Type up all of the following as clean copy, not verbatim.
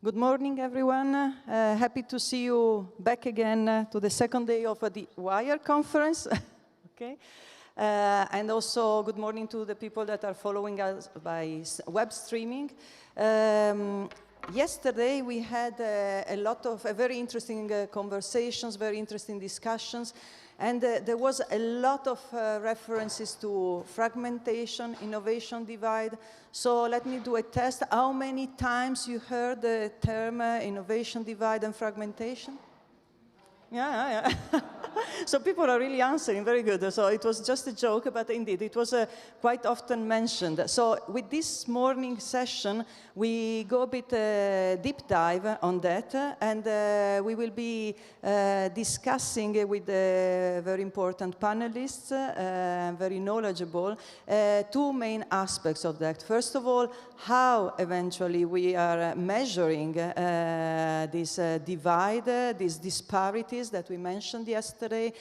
Good morning, everyone. Happy to see you back again to the second day of the WIRE conference. Okay. And also good morning to the people that are following us by web streaming. Yesterday we had a lot of very interesting conversations, very interesting discussions, and there was a lot of references to fragmentation, innovation divide. So let me do a test. How many times you heard the term innovation divide and fragmentation? Yeah. So people are really answering, very good. So it was just a joke, but indeed it was quite often mentioned. So with this morning session, we go a bit deep dive on that, and we will be discussing with very important panelists, very knowledgeable, two main aspects of that. First of all, how eventually we are measuring this divide, these disparities that we mentioned yesterday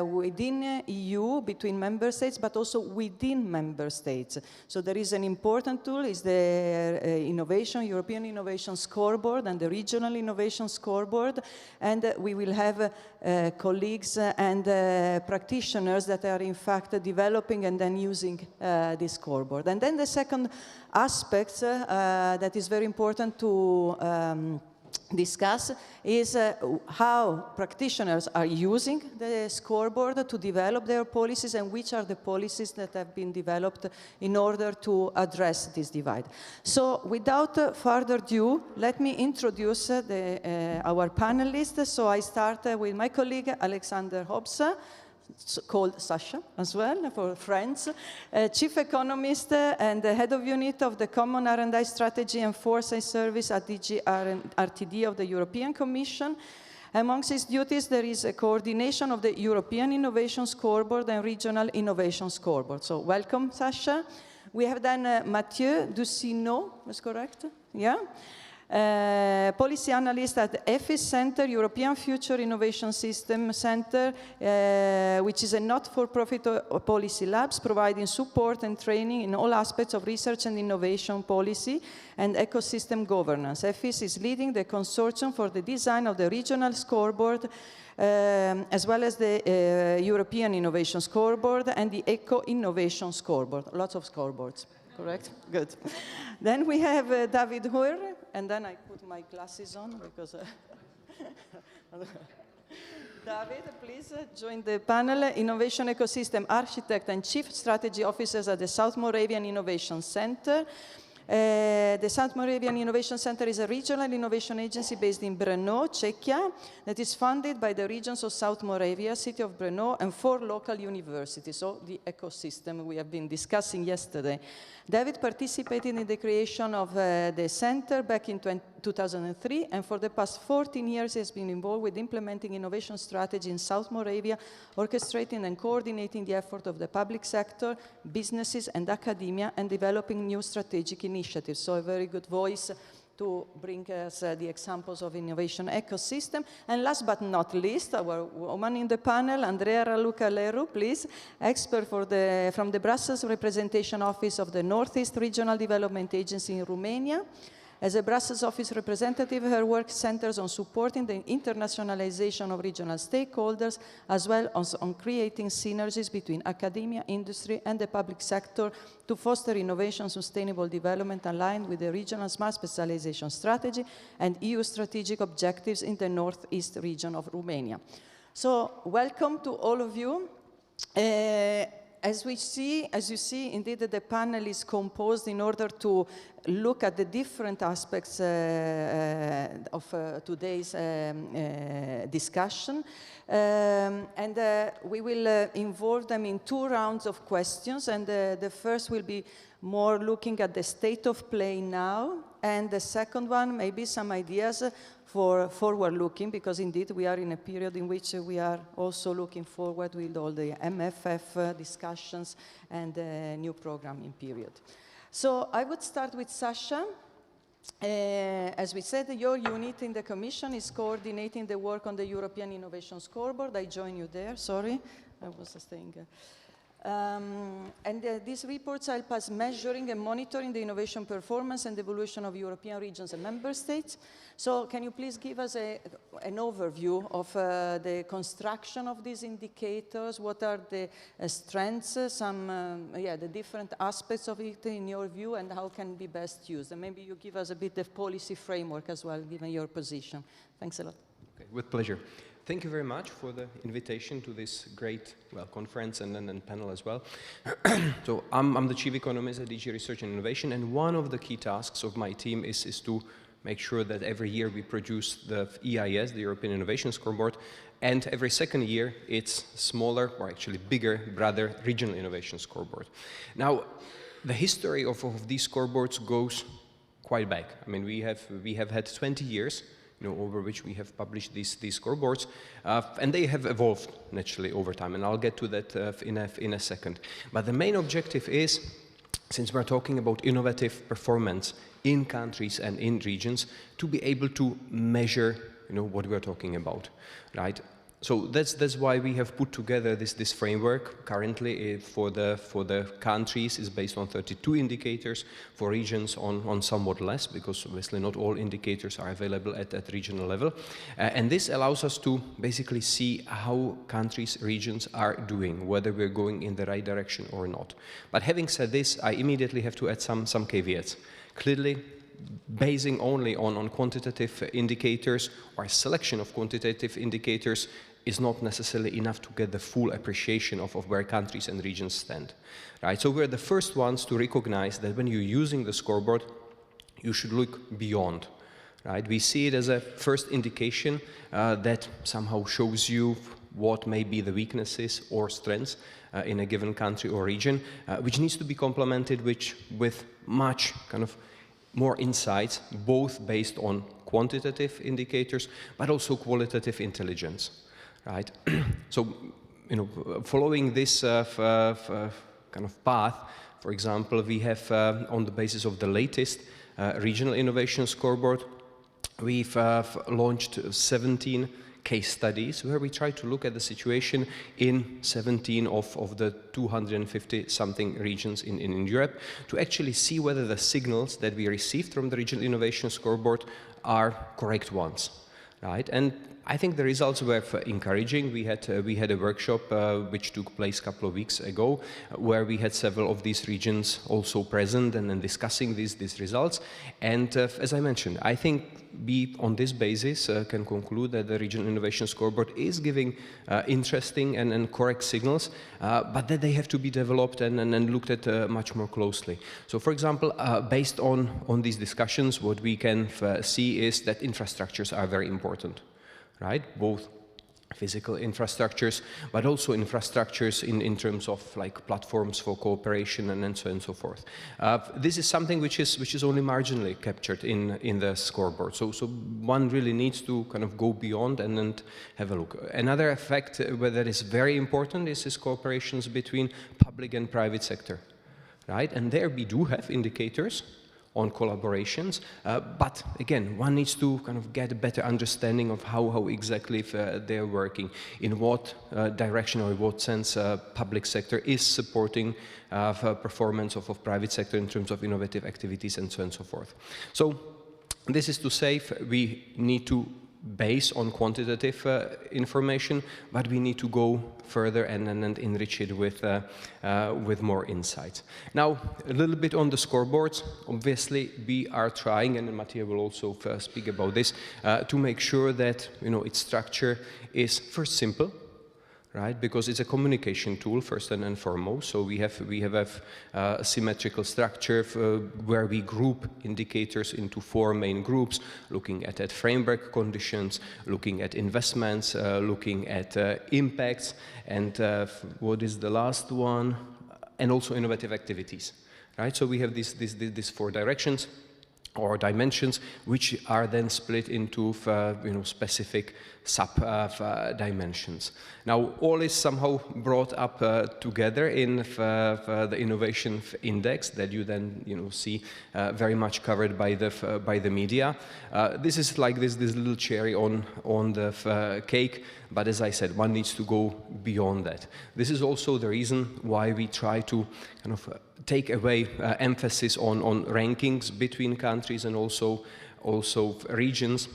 within EU, between member states, but also within member states. So there is an important tool, is the European Innovation Scoreboard and the Regional Innovation Scoreboard, and we will have colleagues and practitioners that are in fact developing and then using this scoreboard. And then the second aspect that is very important to discuss is how practitioners are using the scoreboard to develop their policies and which are the policies that have been developed in order to address this divide. So without further ado, let me introduce our panelists. So I start with my colleague Alexandr Hobza, called Sasha as well, for friends, Chief Economist and the Head of Unit of the Common R&I Strategy and Foresight Service at DG RTD of the European Commission. Amongst his duties, there is a coordination of the European Innovation Scoreboard and Regional Innovation Scoreboard. So welcome, Sasha. We have then Mathieu Dossineau, is correct? Yeah. Policy analyst at EFIS Center, European Future Innovation System Center, which is a not-for-profit policy labs providing support and training in all aspects of research and innovation policy and ecosystem governance. EFIS is leading the consortium for the design of the regional scoreboard, as well as the European Innovation Scoreboard and the Eco-Innovation Scoreboard. Lots of scoreboards. Correct? Good. Then we have David Uhlir, and then I put my glasses on because... David, please join the panel. Innovation Ecosystem Architect and Chief Strategy Officers at the South Moravian Innovation Center. The South Moravian Innovation Center is a regional innovation agency based in Brno, Czechia, that is funded by the regions of South Moravia, city of Brno, and 4 local universities, so the ecosystem we have been discussing yesterday. David participated in the creation of the center back in 2003, and for the past 14 years he has been involved with implementing innovation strategy in South Moravia, orchestrating and coordinating the effort of the public sector, businesses and academia, and developing new strategic initiatives. So a very good voice to bring us the examples of innovation ecosystem. And last but not least, our woman in the panel, Andreea-Raluca Leru, please, expert from the Brussels Representation Office of the Northeast Regional Development Agency in Romania. As a Brussels office representative, her work centers on supporting the internationalization of regional stakeholders, as well as on creating synergies between academia, industry, and the public sector to foster innovation, sustainable development aligned with the regional smart specialization strategy and EU strategic objectives in the northeast region of Romania. So, welcome to all of you. As you see, indeed, the panel is composed in order to look at the different aspects of today's discussion. And we will involve them in 2 rounds of questions. And the first will be more looking at the state of play now. And the second one, maybe some ideas for forward-looking, because indeed we are in a period in which we are also looking forward with all the MFF discussions and the new programming period. So I would start with Sasha. As we said, your unit in the Commission is coordinating the work on the European Innovation Scoreboard. I join you there, sorry, I was staying. These reports help us measuring and monitoring the innovation performance and evolution of European regions and member states. So can you please give us an overview of the construction of these indicators? What are the strengths, the different aspects of it in your view, and how can be best used? And maybe you give us a bit of policy framework as well, given your position. Thanks a lot. Okay, with pleasure. Thank you very much for the invitation to this great, conference and panel as well. So I'm the Chief Economist at DG Research and Innovation, and one of the key tasks of my team is to make sure that every year we produce the EIS, the European Innovation Scoreboard, and every second year it's smaller, or actually bigger, rather, Regional Innovation Scoreboard. Now, the history of these scoreboards goes quite back. I mean, we have had 20 years over which we have published these scoreboards, and they have evolved naturally over time, and I'll get to that in a second. But the main objective is, since we're talking about innovative performance in countries and in regions, to be able to measure, what we're talking about, right? So that's why we have put together this framework. Currently, for the countries, is based on 32 indicators. For regions, on somewhat less, because obviously not all indicators are available at regional level. And this allows us to basically see how countries, regions are doing, whether we're going in the right direction or not. But having said this, I immediately have to add some caveats. Clearly, basing only on quantitative indicators or a selection of quantitative indicators is not necessarily enough to get the full appreciation of where countries and regions stand, right? So we're the first ones to recognize that when you're using the scoreboard, you should look beyond, right? We see it as a first indication that somehow shows you what may be the weaknesses or strengths in a given country or region, which needs to be complemented with much kind of more insights, both based on quantitative indicators, but also qualitative intelligence. Right. So, following this kind of path, for example, we have, on the basis of the latest Regional Innovation Scoreboard, we've launched 17 case studies where we try to look at the situation in 17 of the 250-something regions in Europe to actually see whether the signals that we received from the Regional Innovation Scoreboard are correct ones. Right, and I think the results were encouraging. We had a workshop which took place a couple of weeks ago, where we had several of these regions also present and then discussing these results. And as I mentioned, I think we, on this basis, can conclude that the Regional Innovation Scoreboard is giving interesting and correct signals, but that they have to be developed and looked at much more closely. So, for example, based on these discussions, what we can see is that infrastructures are very important, right? Both physical infrastructures, but also infrastructures in terms of like platforms for cooperation and so on and so forth. This is something which is only marginally captured in the scoreboard. So one really needs to kind of go beyond and have a look. Another effect that is very important is cooperations between public and private sector, right? And there we do have indicators on collaborations, but again, one needs to kind of get a better understanding of how exactly they're working, in what direction or in what sense public sector is supporting performance of private sector in terms of innovative activities and so on and so forth. So this is to say we need to base on quantitative information, but we need to go further and enrich it with more insights. Now, a little bit on the scoreboards. Obviously, we are trying, and Mathieu will also speak about this, to make sure that its structure is first simple, right? Because it's a communication tool first and foremost. So we have a symmetrical structure where we group indicators into 4 main groups, looking at framework conditions, looking at investments, looking at impacts, and what is the last one? And also innovative activities, right? So we have these 4 directions or dimensions, which are then split into specific sub-dimensions. Now, all is somehow brought up together in the innovation index that you then see very much covered by the media. This is like this little cherry on the cake, but as I said, one needs to go beyond that. This is also the reason why we try to kind of take away emphasis on rankings between countries and also regions,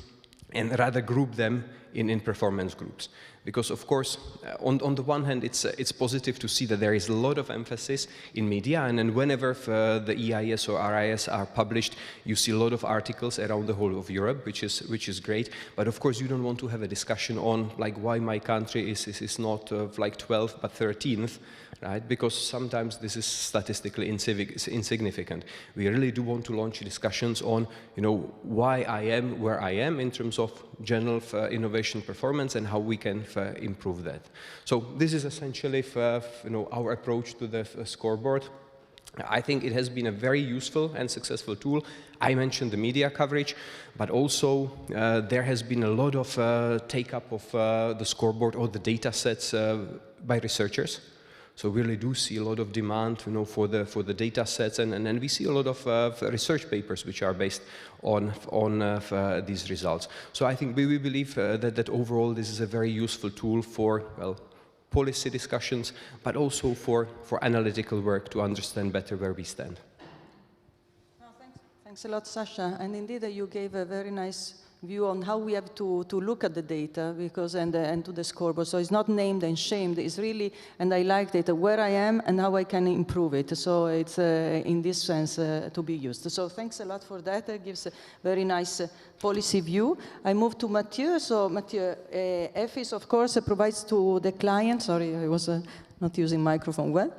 and rather group them in performance groups. Because of course, on the one hand, it's positive to see that there is a lot of emphasis in media, and then whenever the EIS or RIS are published, you see a lot of articles around the whole of Europe, which is great. But of course, you don't want to have a discussion on like why my country is not like 12th but 13th, right? Because sometimes this is statistically insignificant. We really do want to launch discussions on, you know, why I am where I am in terms of general innovation performance and how we can improve that. So this is essentially you know, our approach to the scoreboard. I think it has been a very useful and successful tool. I mentioned the media coverage, but also there has been a lot of take-up of the scoreboard or the data sets by researchers. So we really do see a lot of demand, you know, for the data sets, and we see a lot of research papers which are based on these results. So I think we believe that overall this is a very useful tool for, well, policy discussions, but also for analytical work to understand better where we stand. No, thanks a lot, Sasha. And indeed, you gave a very nice view on how we have to look at the data, because and to the scoreboard. So it's not named and shamed. It's really, and I like data where I am and how I can improve it. So it's in this sense to be used. So thanks a lot for that. It gives a very nice policy view. I move to Mathieu. So Mathieu, EFIS of course provides to the client. Sorry, I was not using microphone well.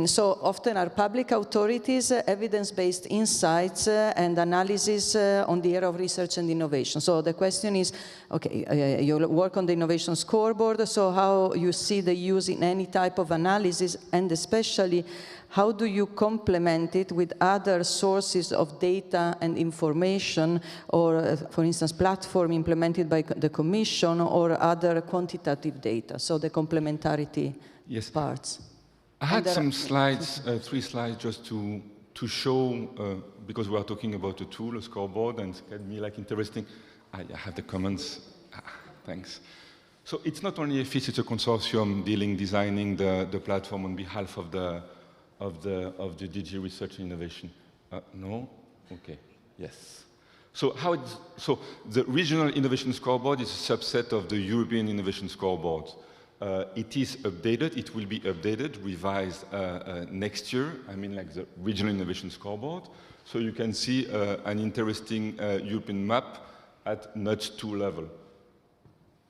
So often are public authorities, evidence-based insights and analysis on the area of research and innovation. So the question is, okay, you work on the innovation scoreboard, so how you see the use in any type of analysis, and especially how do you complement it with other sources of data and information, or, for instance, platform implemented by the Commission or other quantitative data, so the complementarity parts? I had some slides, 3 slides, just to show, because we are talking about a tool, a scoreboard, and it can be like interesting. I have the comments. Thanks. So it's not only EFIS, it's a consortium designing the platform on behalf of the DG Research and Innovation. No? Okay. Yes. So the Regional Innovation Scoreboard is a subset of the European Innovation Scoreboard. It is updated. It will be updated, revised next year. I mean, like the Regional Innovation Scoreboard. So you can see an interesting European map at notch 2 level.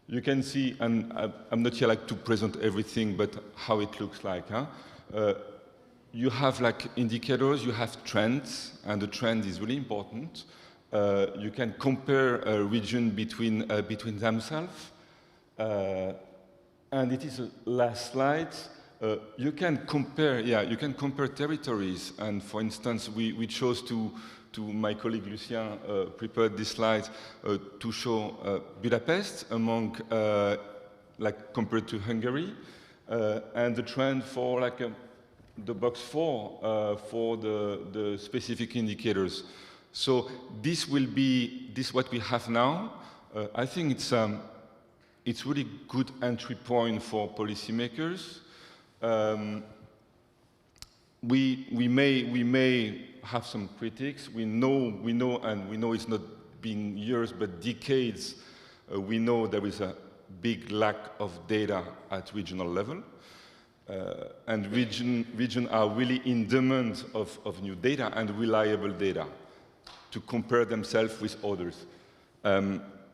You can see, and I'm not here like to present everything, but how it looks like. Huh? You have like indicators, you have trends, and the trend is really important. You can compare a region between themselves. And it is a last slide. You can compare, you can compare territories. And for instance, we chose to my colleague Lucien prepared this slide to show Budapest among, like compared to Hungary, and the trend for like the box 4 for the specific indicators. So this will be what we have now. I think it's really good entry point for policymakers. We may have some critics. We know it's not been years but decades. We know there is a big lack of data at regional level. And regions are really in demand of new data and reliable data to compare themselves with others.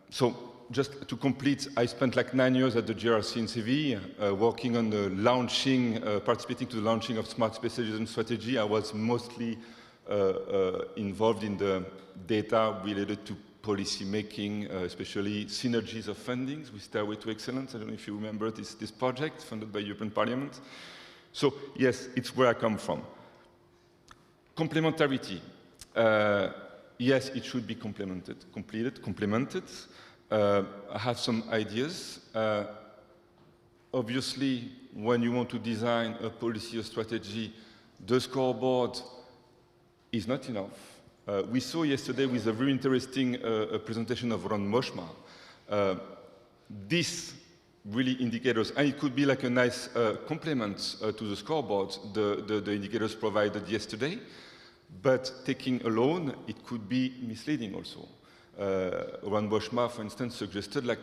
So just to complete, I spent like 9 years at the GRC in Seville, working on the launching, participating to the launching of Smart Specialism Strategy. I was mostly involved in the data related to policy making, especially synergies of fundings with Stairway to Excellence. I don't know if you remember this project funded by European Parliament. So yes, it's where I come from. Complementarity. Yes, it should be complemented. I have some ideas. Obviously, when you want to design a policy or strategy, the scoreboard is not enough. We saw yesterday with a very interesting presentation of Ron Moshma. This really indicators, and it could be like a nice complement to the scoreboard, the indicators provided yesterday, but taking alone, it could be misleading also. Juan Boschma, for instance, suggested like,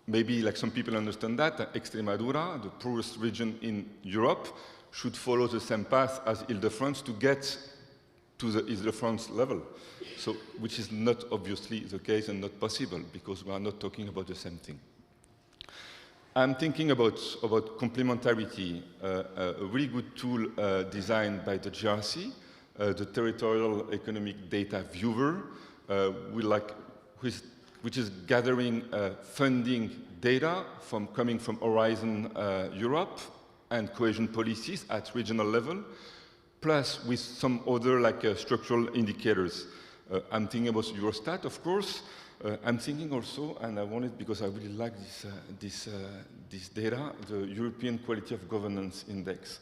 maybe like some people understand that Extremadura, the poorest region in Europe, should follow the same path as Ile-de-France to get to the Ile-de-France level. So, which is not obviously the case and not possible because we are not talking about the same thing. I'm thinking about complementarity, a really good tool designed by the GRC, the Territorial Economic Data Viewer, which is gathering funding data coming from Horizon Europe and cohesion policies at regional level, plus with some other structural indicators. I'm thinking about Eurostat, of course. I'm thinking also, and I want it because I really like this data, the European Quality of Governance Index,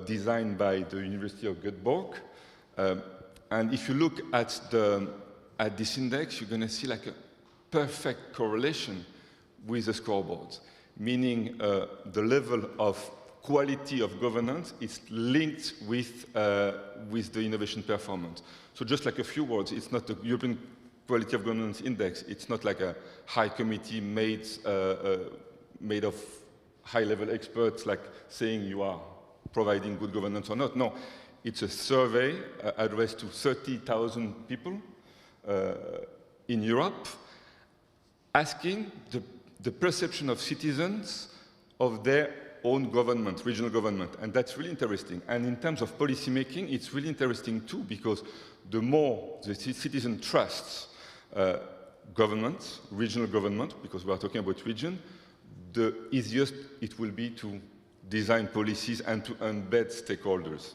designed by the University of Göteborg. And if you look at this index, you're going to see like a perfect correlation with the scoreboard, meaning the level of quality of governance is linked with the innovation performance. So just like a few words, it's not the European Quality of Governance Index. It's not like a high committee made of high-level experts like saying you are providing good governance or not. No, it's a survey addressed to 30,000 people in Europe, asking the perception of citizens of their own government, regional government, and that's really interesting. And in terms of policy making, it's really interesting too, because the more the citizen trusts government, regional government, because we are talking about region, the easiest it will be to design policies and to embed stakeholders.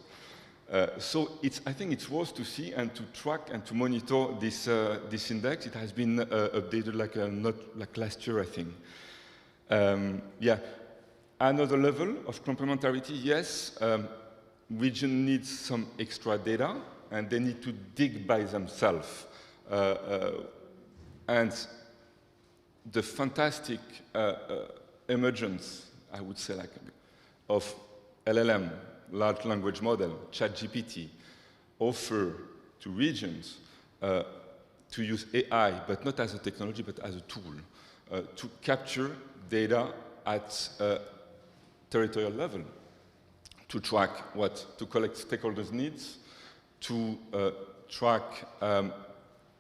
So I think it's worth to see and to track and to monitor this index. It has been updated not like last year, I think. Yeah, another level of complementarity. Yes, region needs some extra data, and they need to dig by themselves. And the fantastic emergence, I would say, of LLM, large language model, ChatGPT, offer to regions to use AI, but not as a technology, but as a tool, to capture data at territorial level, to track to collect stakeholders' needs, to track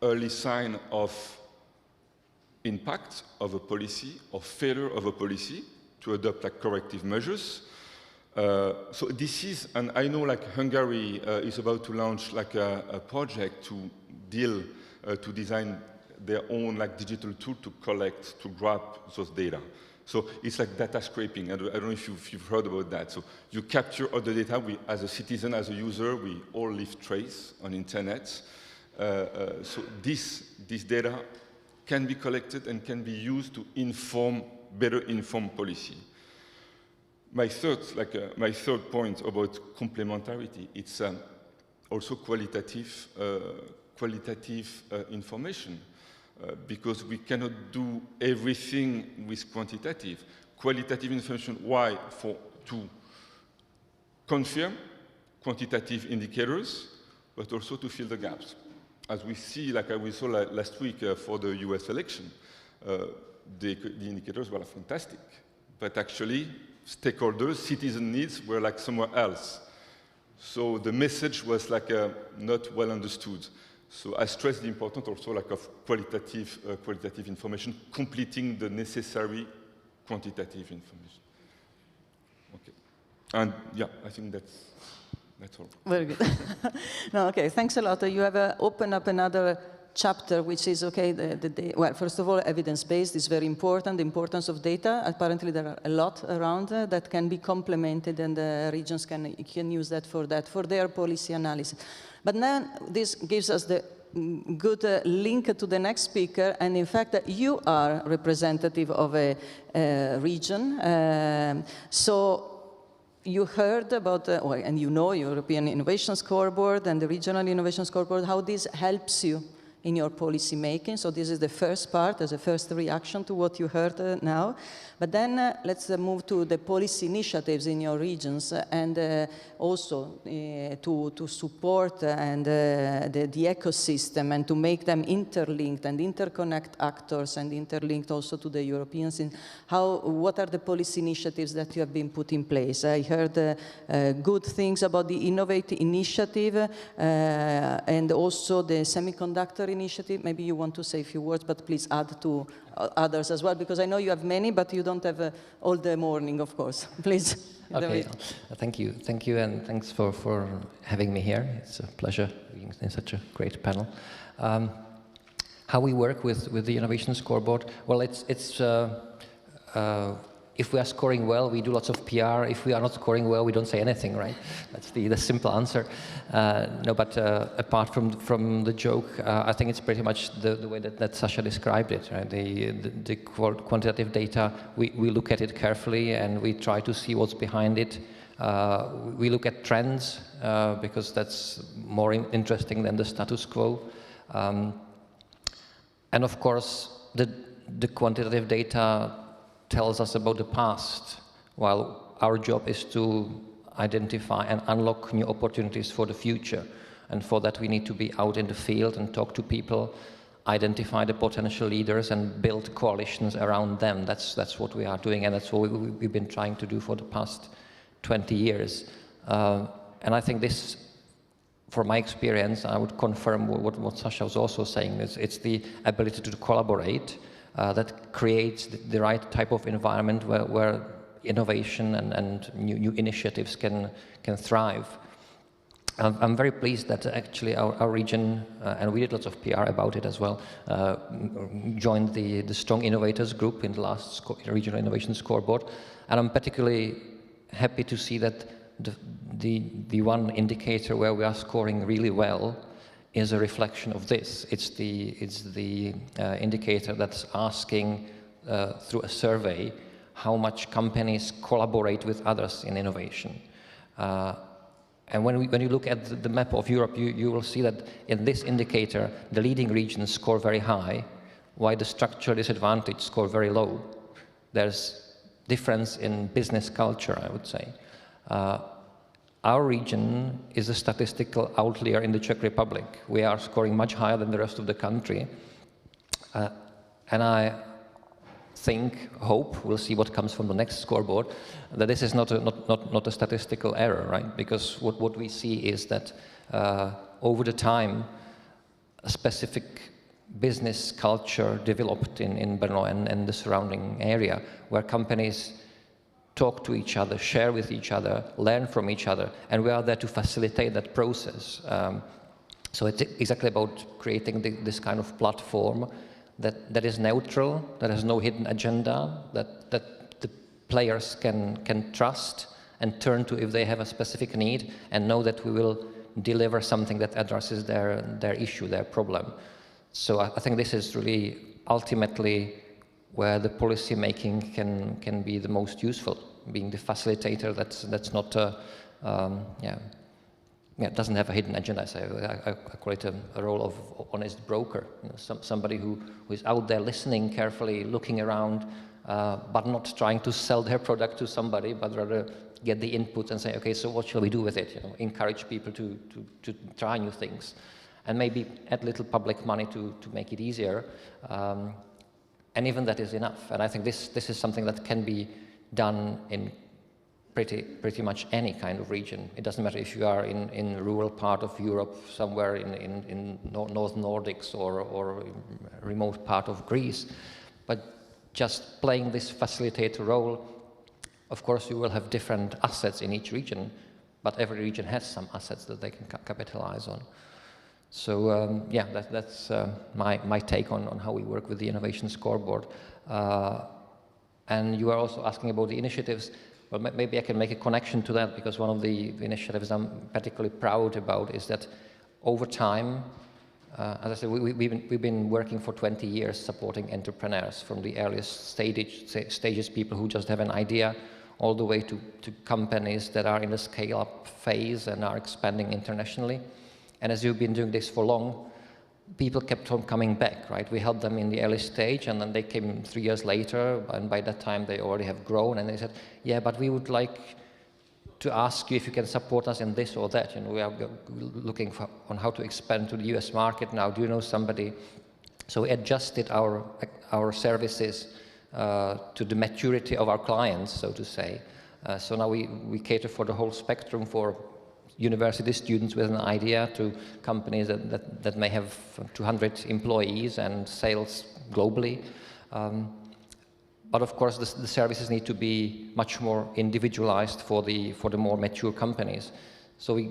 early sign of impact of a policy or failure of a policy, to adopt corrective measures. So this is, and I know Hungary is about to launch a project to design their own digital tool to collect, to grab those data. So it's like data scraping. I don't know if you've heard about that. So you capture all the data. As a citizen, as a user, we all leave trace on internet. So this data can be collected and can be used to better inform policy. My third point about complementarity, it's also qualitative information, because we cannot do everything with quantitative. Qualitative information, why? To confirm quantitative indicators, but also to fill the gaps. As we see, we saw last week for the US election, the indicators were fantastic, but actually stakeholders, citizen needs were somewhere else. So the message was not well understood. So I stress the importance also of qualitative information, completing the necessary quantitative information. Okay, and yeah, I think that's all. Very good. No, okay, thanks a lot. You have opened up another chapter, which is, okay, well, first of all, evidence-based is very important, the importance of data. Apparently, there are a lot around that can be complemented, and the regions can use that for their policy analysis. But then this gives us the good link to the next speaker, and in fact, you are representative of a region. So you heard about, and you know European Innovation Scoreboard and the Regional Innovation Scoreboard, how this helps you in your policy making. So this is the first part, as a first reaction to what you heard now. But then let's move to the policy initiatives in your regions, and also to support and the ecosystem, and to make them interlinked and interconnect actors, and interlinked also to the Europeans. In what are the policy initiatives that you have been put in place? I heard good things about the Innovate initiative and also the semiconductor initiative. Maybe you want to say a few words, but please add to others as well, because I know you have many, but you don't have all the morning, of course. Please. Okay, thank you, and thanks for having me here. It's a pleasure being in such a great panel. How we work with the Innovation Scoreboard? Well, if we are scoring well, we do lots of PR. If we are not scoring well, we don't say anything, right? That's the simple answer. No, but apart from the joke, I think it's pretty much the way that Sasha described it, right? The quantitative data, we look at it carefully and we try to see what's behind it. We look at trends because that's more interesting than the status quo. And of course, the quantitative data tells us about the past, while our job is to identify and unlock new opportunities for the future. And for that, we need to be out in the field and talk to people, identify the potential leaders, and build coalitions around them. That's what we are doing, and that's what we've been trying to do for the past 20 years. And I think this, from my experience, I would confirm what Sasha was also saying, it's the ability to collaborate that creates the right type of environment where innovation and new initiatives can thrive. I'm very pleased that actually our region, and we did lots of PR about it as well, joined the Strong Innovators group in the last Regional Innovation Scoreboard. And I'm particularly happy to see that the one indicator where we are scoring really well is a reflection of this. It's the indicator that's asking through a survey how much companies collaborate with others in innovation. And when you look at the map of Europe, you will see that in this indicator, the leading regions score very high, while the structural disadvantage score very low. There's difference in business culture, I would say. Our region is a statistical outlier in the Czech Republic. We are scoring much higher than the rest of the country. And I hope, we'll see what comes from the next scoreboard, that this is not a statistical error, right? Because what we see is that over the time, a specific business culture developed in Brno and the surrounding area, where companies talk to each other, share with each other, learn from each other, and we are there to facilitate that process. So it's exactly about creating this kind of platform that is neutral, that has no hidden agenda, that the players can trust and turn to if they have a specific need, and know that we will deliver something that addresses their issue, their problem. So I think this is really ultimately where the policy making can be the most useful, being the facilitator that's not doesn't have a hidden agenda. I call it a role of honest broker, somebody who is out there listening carefully, looking around, but not trying to sell their product to somebody, but rather get the input and say, okay, so what shall we do with it? Encourage people to try new things, and maybe add little public money to make it easier. And even that is enough. And I think this is something that can be done in pretty much any kind of region. It doesn't matter if you are in rural part of Europe, somewhere in North Nordics or remote part of Greece. But just playing this facilitator role, of course you will have different assets in each region, but every region has some assets that they can capitalize on. So that's my take on how we work with the Innovation Scoreboard. And you are also asking about the initiatives. Well, maybe I can make a connection to that, because one of the initiatives I'm particularly proud about is that over time, as I said, we've been working for 20 years supporting entrepreneurs from the earliest stages, people who just have an idea, all the way to companies that are in the scale-up phase and are expanding internationally. And as you've been doing this for long, people kept on coming back, right? We helped them in the early stage, and then they came 3 years later, and by that time they already have grown, and they said, yeah, but we would like to ask you if you can support us in this or that. You know, we are looking on how to expand to the US market now. Do you know somebody? So we adjusted our services to the maturity of our clients, so to say. So now we cater for the whole spectrum, for university students with an idea to companies that may have 200 employees and sales globally. But of course, the services need to be much more individualized for the more mature companies. So we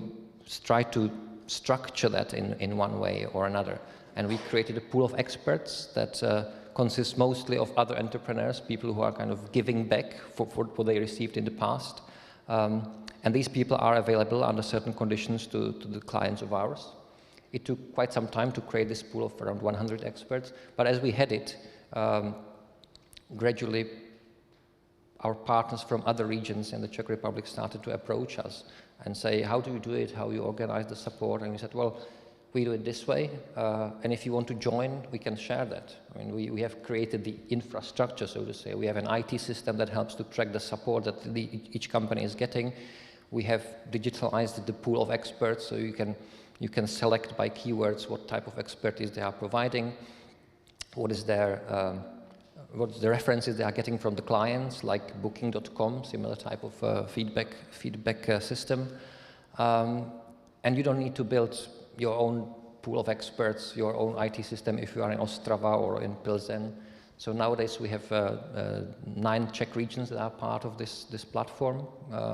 try to structure that in one way or another. And we created a pool of experts that consists mostly of other entrepreneurs, people who are kind of giving back for what they received in the past. And these people are available under certain conditions to the clients of ours. It took quite some time to create this pool of around 100 experts, but as we had it, gradually our partners from other regions in the Czech Republic started to approach us and say, how do you do it, how you organize the support? And we said, well, we do it this way, and if you want to join, we can share that. I mean, we have created the infrastructure, so to say. We have an IT system that helps to track the support that each company is getting. We have digitalized the pool of experts, so you can select by keywords what type of expertise they are providing, what the references they are getting from the clients, like Booking.com, similar type of feedback system. And you don't need to build your own pool of experts, your own IT system if you are in Ostrava or in Pilsen. So nowadays we have 9 Czech regions that are part of this platform,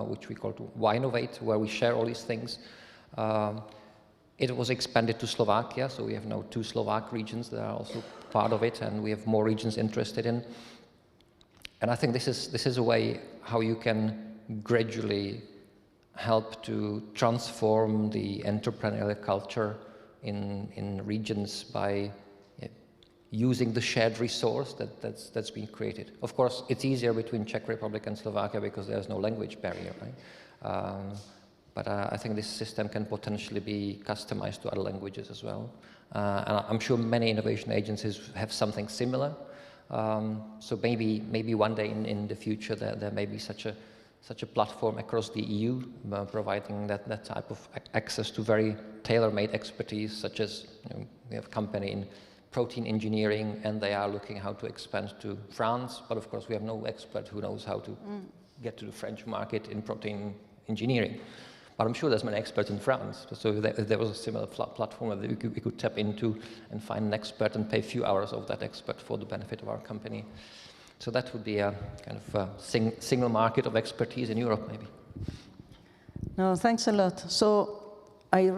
which we call Winovate, where we share all these things. It was expanded to Slovakia, so we have now 2 Slovak regions that are also part of it, and we have more regions interested in. And I think this is a way how you can gradually help to transform the entrepreneurial culture in regions by using the shared resource that's been created. Of course, it's easier between Czech Republic and Slovakia because there's no language barrier, right? But I think this system can potentially be customized to other languages as well. And I'm sure many innovation agencies have something similar. So maybe one day in the future there may be such a platform across the EU, providing that type of access to very tailor-made expertise, such as we have a company in protein engineering, and they are looking how to expand to France. But of course, we have no expert who knows how to get to the French market in protein engineering. But I'm sure there's many experts in France. So if there was a similar platform that we could tap into and find an expert and pay a few hours of that expert for the benefit of our company. So that would be a kind of single market of expertise in Europe, maybe. No, thanks a lot. So I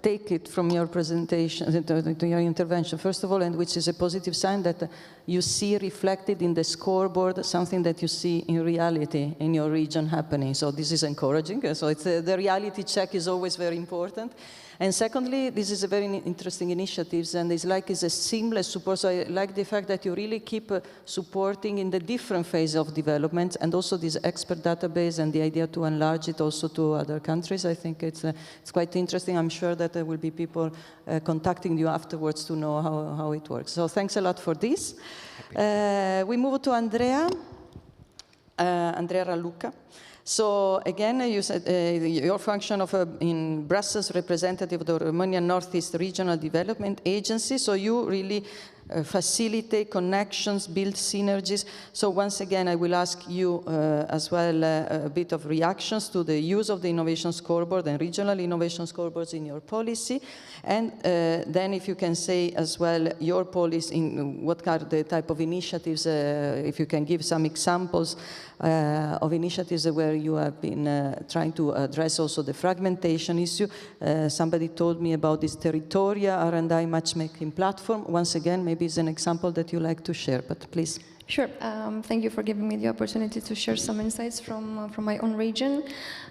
take it from your presentation, to your intervention, first of all, and which is a positive sign that you see reflected in the scoreboard something that you see in reality in your region happening. So this is encouraging. So it's the reality check is always very important. And secondly, this is a very interesting initiative, and it's a seamless support. So I like the fact that you really keep supporting in the different phases of development, and also this expert database and the idea to enlarge it also to other countries. I think it's quite interesting. I'm sure that there will be people contacting you afterwards to know how it works. So thanks a lot for this. We move to Andreea-Raluca. So again, you said your function of in Brussels representative of the Romanian Northeast Regional Development Agency. So you really facilitate connections, build synergies. So once again, I will ask you as well a bit of reactions to the use of the innovation scoreboard and regional innovation scoreboards in your policy. And then if you can say as well your policy, in what are the type of initiatives, if you can give some examples of initiatives where you have been trying to address also the fragmentation issue. Somebody told me about this territorial R&I matchmaking platform. Once again, maybe it's an example that you like to share, but please. Sure. Thank you for giving me the opportunity to share some insights from my own region.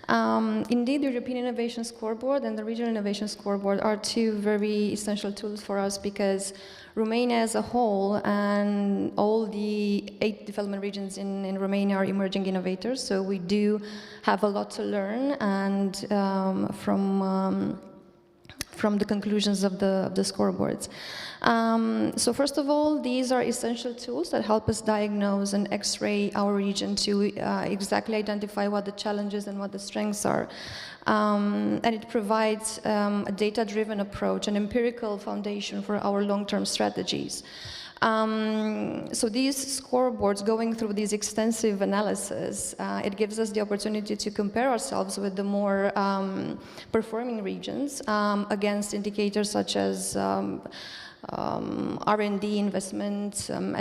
Indeed, the European Innovation Scoreboard and the Regional Innovation Scoreboard are 2 very essential tools for us because Romania as a whole and all the 8 development regions in Romania are emerging innovators. So we do have a lot to learn, and from the conclusions of the scoreboards. So first of all, these are essential tools that help us diagnose and X-ray our region to exactly identify what the challenges and what the strengths are. And it provides a data-driven approach, an empirical foundation for our long-term strategies. So these scoreboards, going through these extensive analysis, it gives us the opportunity to compare ourselves with the more performing regions against indicators such as R&D investment,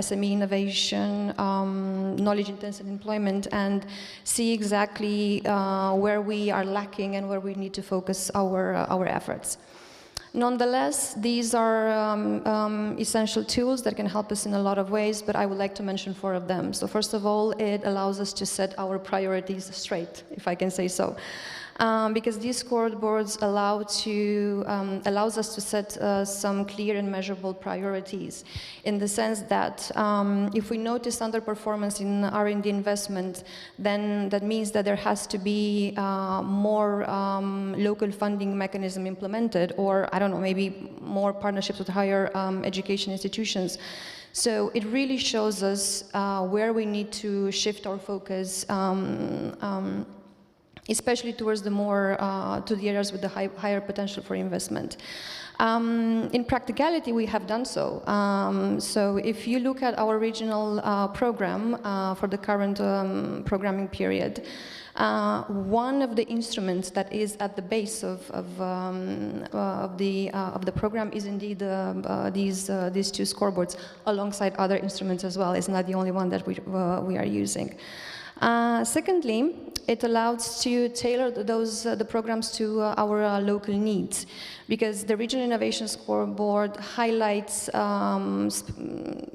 SME innovation, knowledge-intensive employment, and see exactly where we are lacking and where we need to focus our efforts. Nonetheless, these are essential tools that can help us in a lot of ways, but I would like to mention 4 of them. So first of all, it allows us to set our priorities straight, if I can say so. Because these scoreboards allows us to set some clear and measurable priorities, in the sense that if we notice underperformance in R&D investment, then that means that there has to be more local funding mechanism implemented, or I don't know, maybe more partnerships with higher education institutions. So it really shows us where we need to shift our focus, especially towards the more, to the areas with the higher potential for investment. In practicality, we have done so. So if you look at our regional program for the current programming period, one of the instruments that is at the base of the program is indeed these 2 scoreboards, alongside other instruments as well. It's not the only one that we are using. Secondly, it allows to tailor the programs to our local needs, because the Regional Innovation Scoreboard highlights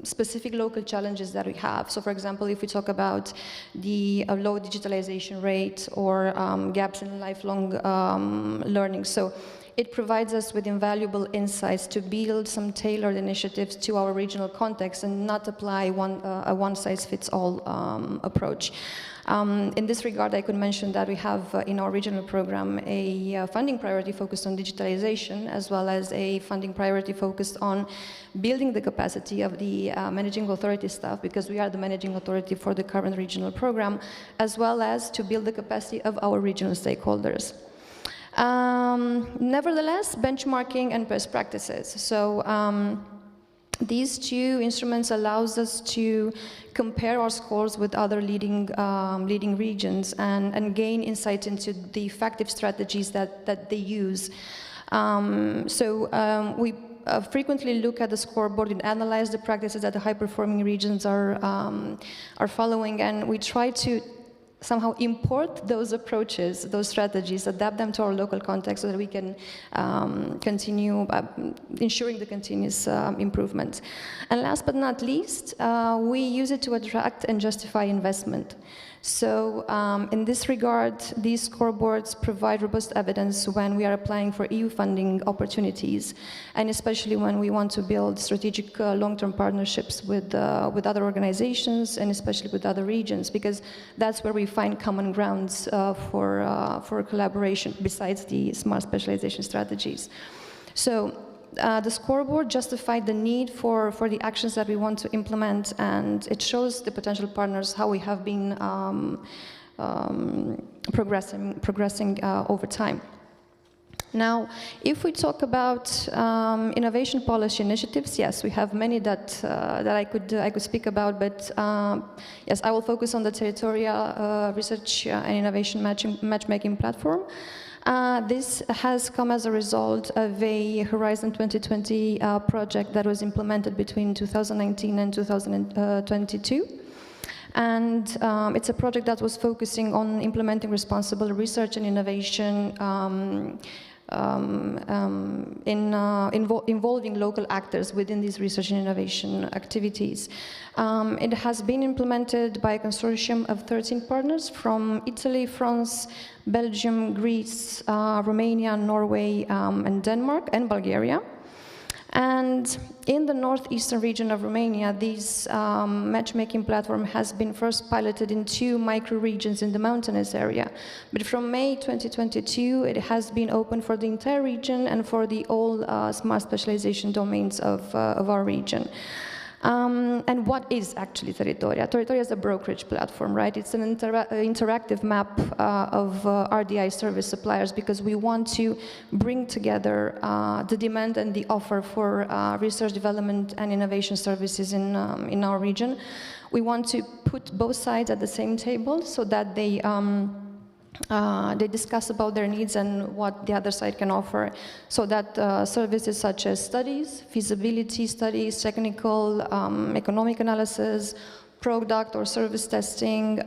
specific local challenges that we have. So, for example, if we talk about the low digitalization rate or gaps in lifelong learning, so it provides us with invaluable insights to build some tailored initiatives to our regional context and not apply a one-size-fits-all approach. In this regard, I could mention that we have in our regional program a funding priority focused on digitalization, as well as a funding priority focused on building the capacity of the managing authority staff, because we are the managing authority for the current regional program, as well as to build the capacity of our regional stakeholders. Nevertheless, benchmarking and best practices. So these 2 instruments allows us to compare our scores with other leading regions and gain insight into the effective strategies that they use. We frequently look at the scoreboard and analyze the practices that the high-performing regions are following, and we try to somehow import those approaches, those strategies, adapt them to our local context so that we can continue ensuring the continuous improvement. And last but not least, we use it to attract and justify investment. So in this regard, these scoreboards provide robust evidence when we are applying for EU funding opportunities, and especially when we want to build strategic long-term partnerships with other organizations, and especially with other regions, because that's where we find common grounds for collaboration besides the smart specialization strategies. So the scoreboard justified the need for the actions that we want to implement, and it shows the potential partners how we have been progressing over time. Now, if we talk about innovation policy initiatives, yes, we have many that I could speak about, but yes, I will focus on the territorial research and innovation matchmaking platform. This has come as a result of a Horizon 2020 project that was implemented between 2019 and 2022. And it's a project that was focusing on implementing responsible research and innovation involving local actors within these research and innovation activities. It has been implemented by a consortium of 13 partners from Italy, France, Belgium, Greece, Romania, Norway, and Denmark, and Bulgaria. And in the northeastern region of Romania, this matchmaking platform has been first piloted in 2 micro-regions in the mountainous area. But from May 2022, it has been open for the entire region and for the all smart specialization domains of our region. And what is actually Territoria? Territoria is a brokerage platform, right? It's an interactive map of RDI service suppliers, because we want to bring together the demand and the offer for research, development, and innovation services in our region. We want to put both sides at the same table so that they discuss about their needs and what the other side can offer, so that services such as studies, feasibility studies, technical, economic analysis, product or service testing,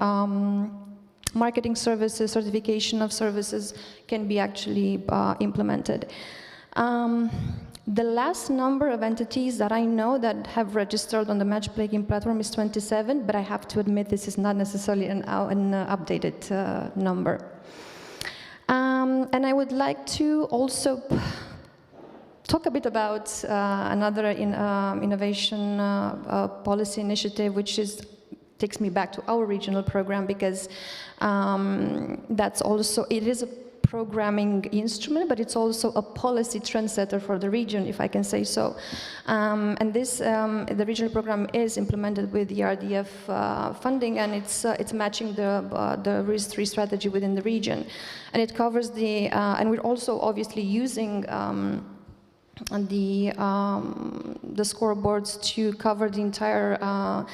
marketing services, certification of services can be actually implemented. The last number of entities that I know that have registered on the matchmaking platform is 27, but I have to admit this is not necessarily an updated number. And I would like to also talk a bit about another innovation policy initiative, which takes me back to our regional program, because that's also, it is a programming instrument, but it's also a policy trendsetter for the region, if I can say so. And this, the regional program is implemented with the RDF funding, and it's matching the RIS3 strategy within the region. And it covers the, and we're also obviously using the scoreboards to cover the entire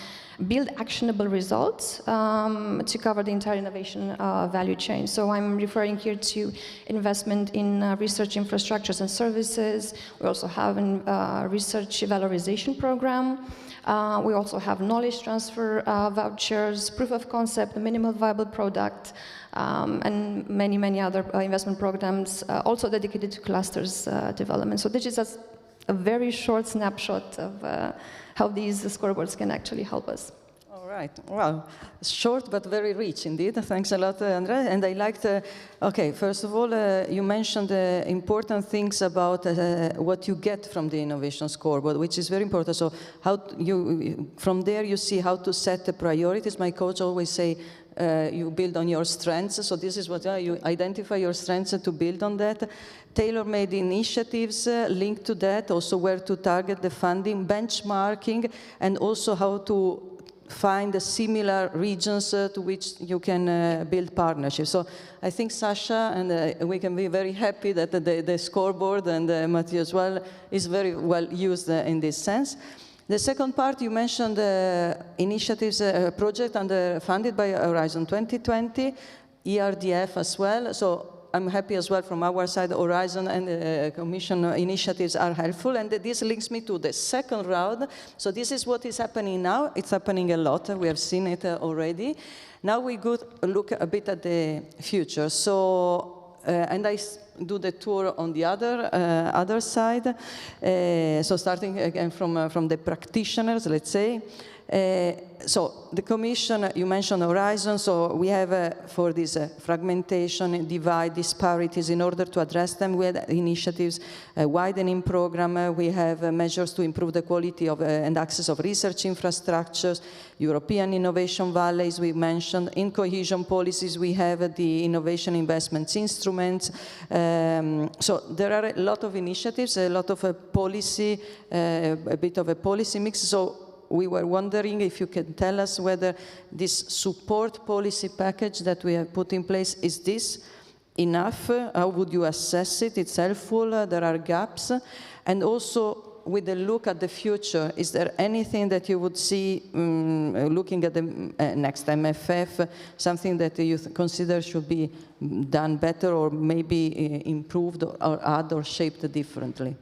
build actionable results to cover the entire innovation value chain. So I'm referring here to investment in research infrastructures and services. We also have a research valorization program. We also have knowledge transfer vouchers, proof of concept, minimal viable product, and many, many other investment programs also dedicated to clusters development. So this is a very short snapshot of how these scoreboards can actually help us. All right. Well, short but very rich indeed. Thanks a lot, Andrea. And I liked, okay, first of all, you mentioned important things about what you get from the innovation scoreboard, which is very important. So how from there you see how to set the priorities. My coach always say, you build on your strengths. So this is what you identify your strengths to build on that. Tailor-made initiatives linked to that, also where to target the funding, benchmarking, and also how to find the similar regions to which you can build partnerships. So I think Sasha, and we can be very happy that the scoreboard and Mathieu as well is very well used in this sense. The second part, you mentioned initiatives, project funded by Horizon 2020, ERDF as well. So I'm happy as well from our side, Horizon and Commission initiatives are helpful. And this links me to the second round. So this is what is happening now. It's happening a lot. We have seen it already. Now we go look a bit at the future. So, and I do the tour on the other side. So starting again from the practitioners, let's say. So the Commission, you mentioned Horizon, so we have for this fragmentation, divide, disparities, in order to address them, we had initiatives, a widening program, we have measures to improve the quality of and access of research infrastructures, European innovation valleys we mentioned, in cohesion policies we have the innovation investments instruments, so there are a lot of initiatives, a lot of policy, a bit of a policy mix, so we were wondering if you can tell us whether this support policy package that we have put in place, is this enough? How would you assess it? It's helpful, there are gaps. And also, with a look at the future, is there anything that you would see, looking at the next MFF, something that you consider should be done better or maybe improved or add or shaped differently?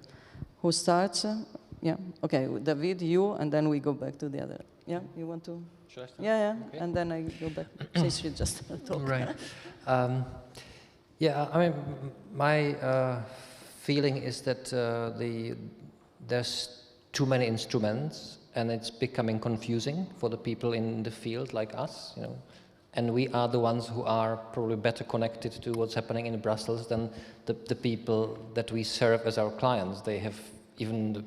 Who starts? Yeah, okay, David, you, and then we go back to the other. Yeah, you want to? Should I start? Yeah, okay. And then I go back, since you just talked. Right. Yeah, I mean, my feeling is that there's too many instruments, and it's becoming confusing for the people in the field like us, you know. And we are the ones who are probably better connected to what's happening in Brussels than the people that we serve as our clients. They have even the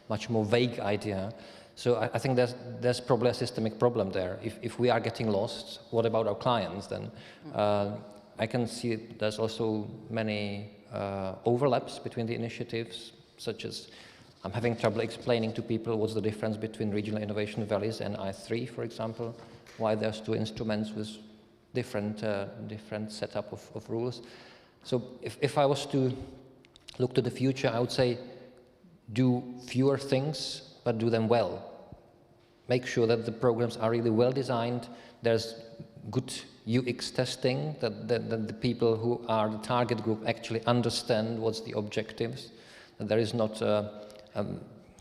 much more vague idea. So I think there's probably a systemic problem there. If we are getting lost, what about our clients then? I can see there's also many overlaps between the initiatives, such as I'm having trouble explaining to people what's the difference between regional innovation valleys and I3, for example, why there's two instruments with different setup of rules. So if I was to look to the future, I would say do fewer things, but do them well. Make sure that the programs are really well designed. There's good UX testing, that the people who are the target group actually understand what's the objectives. That there is not a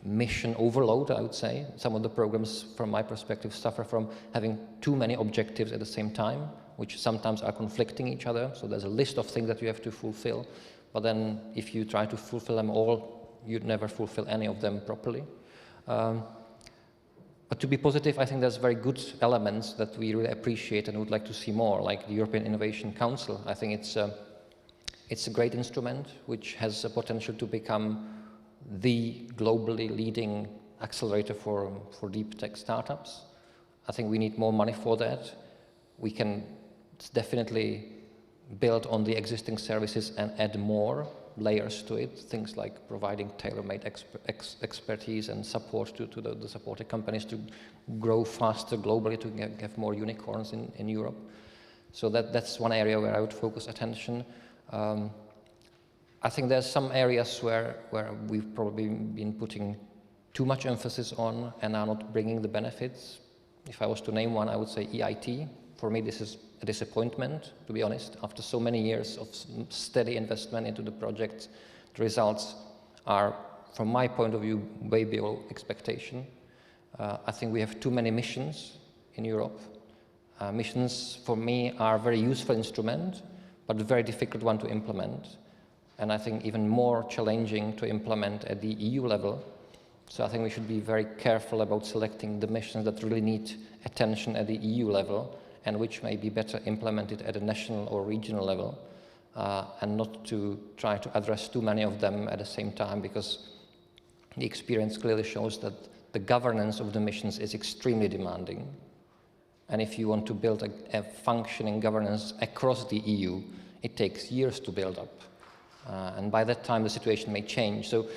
mission overload, I would say. Some of the programs, from my perspective, suffer from having too many objectives at the same time, which sometimes are conflicting each other. So there's a list of things that you have to fulfill. But then if you try to fulfill them all, you'd never fulfill any of them properly. But to be positive, I think there's very good elements that we really appreciate and would like to see more, like the European Innovation Council. I think it's a great instrument which has a potential to become the globally leading accelerator for deep tech startups. I think we need more money for that. We can definitely build on the existing services and add more layers to it, things like providing tailor-made expertise and support to the supported companies to grow faster globally, to have more unicorns in Europe. So that's one area where I would focus attention. I think there's some areas where we've probably been putting too much emphasis on and are not bringing the benefits. If I was to name one, I would say EIT. For me, this is a disappointment, to be honest. After so many years of steady investment into the project, the results are, from my point of view, way below expectation. I think we have too many missions in Europe. Missions, for me, are a very useful instrument, but a very difficult one to implement. And I think even more challenging to implement at the EU level. So I think we should be very careful about selecting the missions that really need attention at the EU level, and which may be better implemented at a national or regional level, and not to try to address too many of them at the same time, because the experience clearly shows that the governance of the missions is extremely demanding. And if you want to build a functioning governance across the EU, it takes years to build up. And by that time, the situation may change. So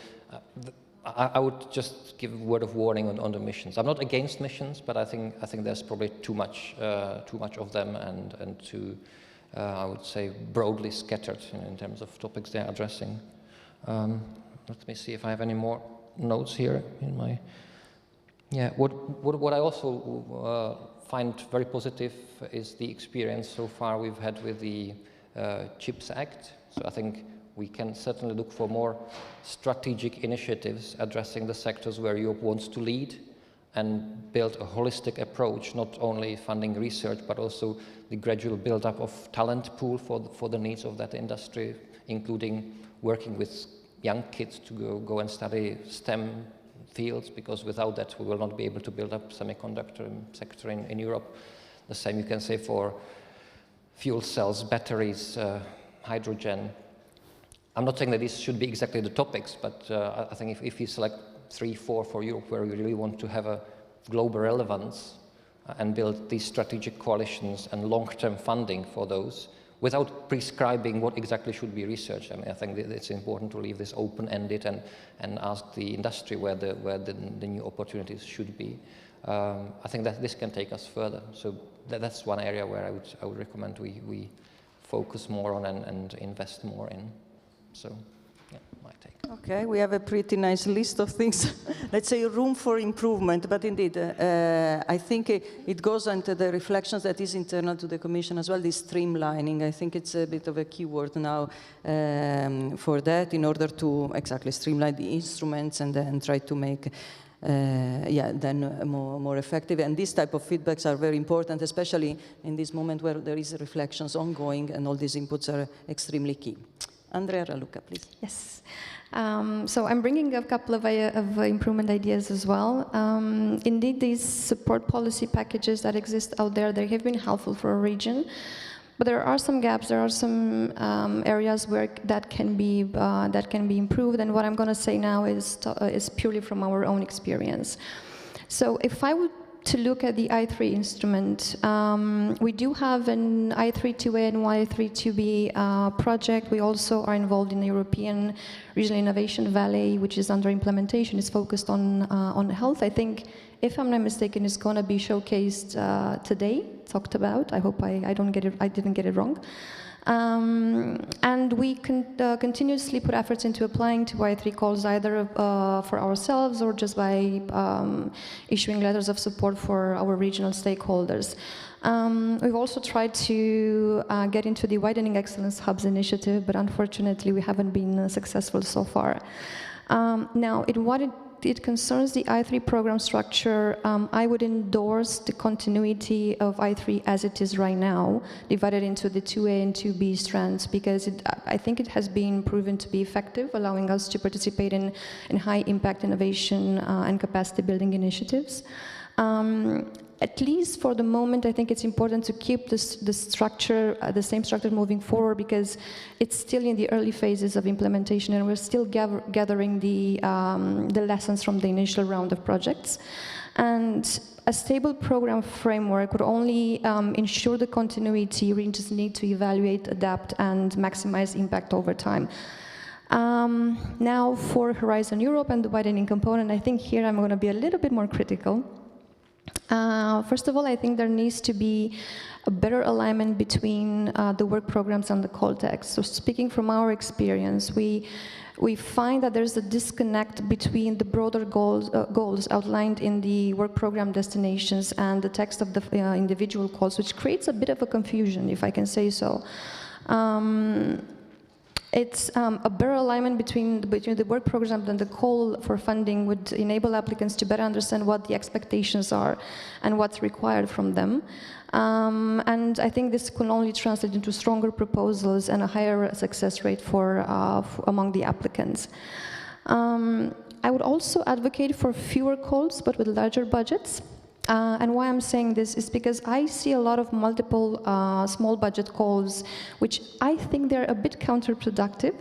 I would just give a word of warning on the missions. I'm not against missions, but I think there's probably too much of them and too, I would say, broadly scattered in terms of topics they're addressing. Let me see if I have any more notes here in my. Yeah, what I also find very positive is the experience so far we've had with the CHIPS Act. So I think we can certainly look for more strategic initiatives addressing the sectors where Europe wants to lead and build a holistic approach, not only funding research, but also the gradual build-up of talent pool for the needs of that industry, including working with young kids to go and study STEM fields, because without that we will not be able to build up semiconductor sector in Europe. The same you can say for fuel cells, batteries, hydrogen. I'm not saying that these should be exactly the topics, but I think if you select 3, 4 for Europe where we really want to have a global relevance and build these strategic coalitions and long-term funding for those, without prescribing what exactly should be researched. I mean, I think it's important to leave this open-ended and ask the industry where the new opportunities should be. I think that this can take us further. So that's one area where I would recommend we focus more on and invest more in. So, yeah, my take. Okay, we have a pretty nice list of things, let's say room for improvement, but indeed, I think it goes into the reflections that is internal to the Commission as well, this streamlining. I think it's a bit of a keyword now for that, in order to exactly streamline the instruments and then try to make then more effective. And these type of feedbacks are very important, especially in this moment where there is reflections ongoing and all these inputs are extremely key. Andreea-Raluca, please. Yes. So I'm bringing a couple of improvement ideas as well. Indeed, these support policy packages that exist out there, they have been helpful for a region. But there are some gaps, there are some areas where that can be improved, and what I'm going to say now is purely from our own experience. So if I would to look at the I3 instrument, we do have an I3-2A and I3-2B project. We also are involved in the European Regional Innovation Valley, which is under implementation. It's focused on health. I think, if I'm not mistaken, it's going to be showcased today, talked about. I hope I didn't get it wrong. And we continuously put efforts into applying to I3 calls, either for ourselves or just by issuing letters of support for our regional stakeholders. We've also tried to get into the Widening Excellence Hubs initiative, but unfortunately we haven't been successful so far. Now, what it concerns the I3 program structure, I would endorse the continuity of I3 as it is right now, divided into the 2A and 2B strands, because I think it has been proven to be effective, allowing us to participate in high-impact innovation and capacity-building initiatives. At least for the moment, I think it's important to keep the structure, the same structure moving forward, because it's still in the early phases of implementation, and we're still gathering the lessons from the initial round of projects. And a stable program framework would only ensure the continuity. We just need to evaluate, adapt, and maximize impact over time. Now, for Horizon Europe and the widening component, I think here I'm going to be a little bit more critical. First of all, I think there needs to be a better alignment between the work programs and the call text. So speaking from our experience, we find that there's a disconnect between the broader goals outlined in the work program destinations and the text of the individual calls, which creates a bit of a confusion, if I can say so. It's a better alignment between the work program and the call for funding would enable applicants to better understand what the expectations are and what's required from them. And I think this can only translate into stronger proposals and a higher success rate among the applicants. I would also advocate for fewer calls, but with larger budgets. And why I'm saying this is because I see a lot of multiple small budget calls, which I think they're a bit counterproductive.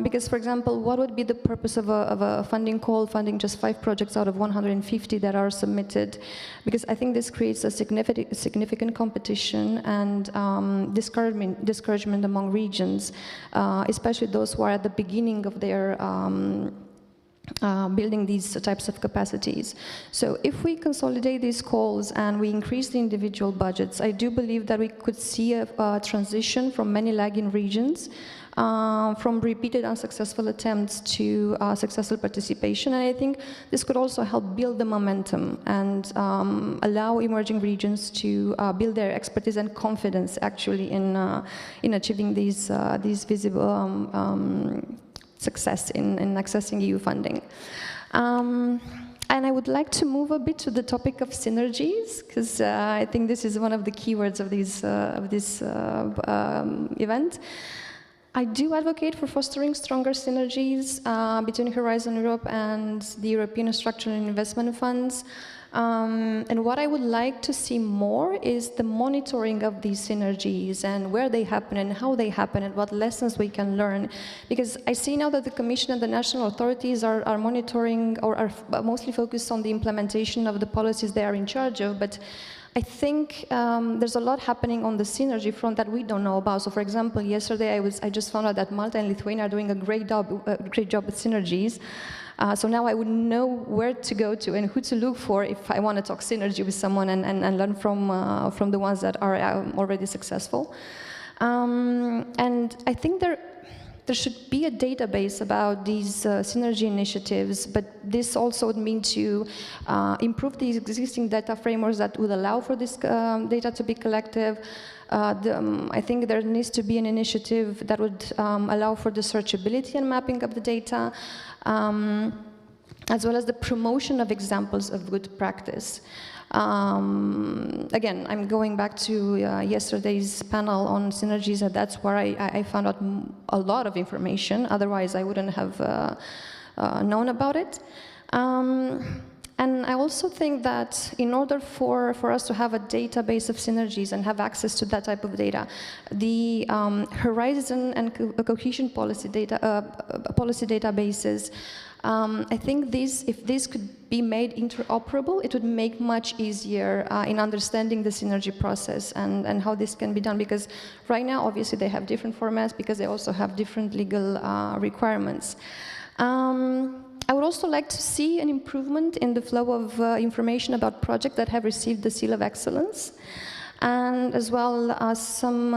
Because, for example, what would be the purpose of a funding call, funding just 5 projects out of 150 that are submitted? Because I think this creates a significant competition and discouragement among regions, especially those who are at the beginning of their building these types of capacities. So if we consolidate these calls and we increase the individual budgets, I do believe that we could see a transition from many lagging regions, from repeated unsuccessful attempts to successful participation. And I think this could also help build the momentum and allow emerging regions to build their expertise and confidence actually in achieving these visible success in accessing EU funding. And I would like to move a bit to the topic of synergies, because I think this is one of the keywords of this event. I do advocate for fostering stronger synergies between Horizon Europe and the European Structural and Investment Funds. And what I would like to see more is the monitoring of these synergies and where they happen and how they happen and what lessons we can learn. Because I see now that the Commission and the national authorities are monitoring or are mostly focused on the implementation of the policies they are in charge of, but I think there's a lot happening on the synergy front that we don't know about. So, for example, yesterday I just found out that Malta and Lithuania are doing a great job with synergies. So now I would know where to go to and who to look for if I want to talk synergy with someone and learn from the ones that are already successful. And I think there should be a database about these synergy initiatives, but this also would mean to improve the existing data frameworks that would allow for this data to be collected. I think there needs to be an initiative that would allow for the searchability and mapping of the data, as well as the promotion of examples of good practice. Again, I'm going back to yesterday's panel on synergies, and that's where I found out a lot of information. Otherwise, I wouldn't have known about it. And I also think that in order for us to have a database of synergies and have access to that type of data, the Horizon and cohesion policy databases, I think if this could be made interoperable, it would make much easier in understanding the synergy process and how this can be done. Because right now, obviously, they have different formats because they also have different legal requirements. I would also like to see an improvement in the flow of information about projects that have received the Seal of Excellence, and as well as some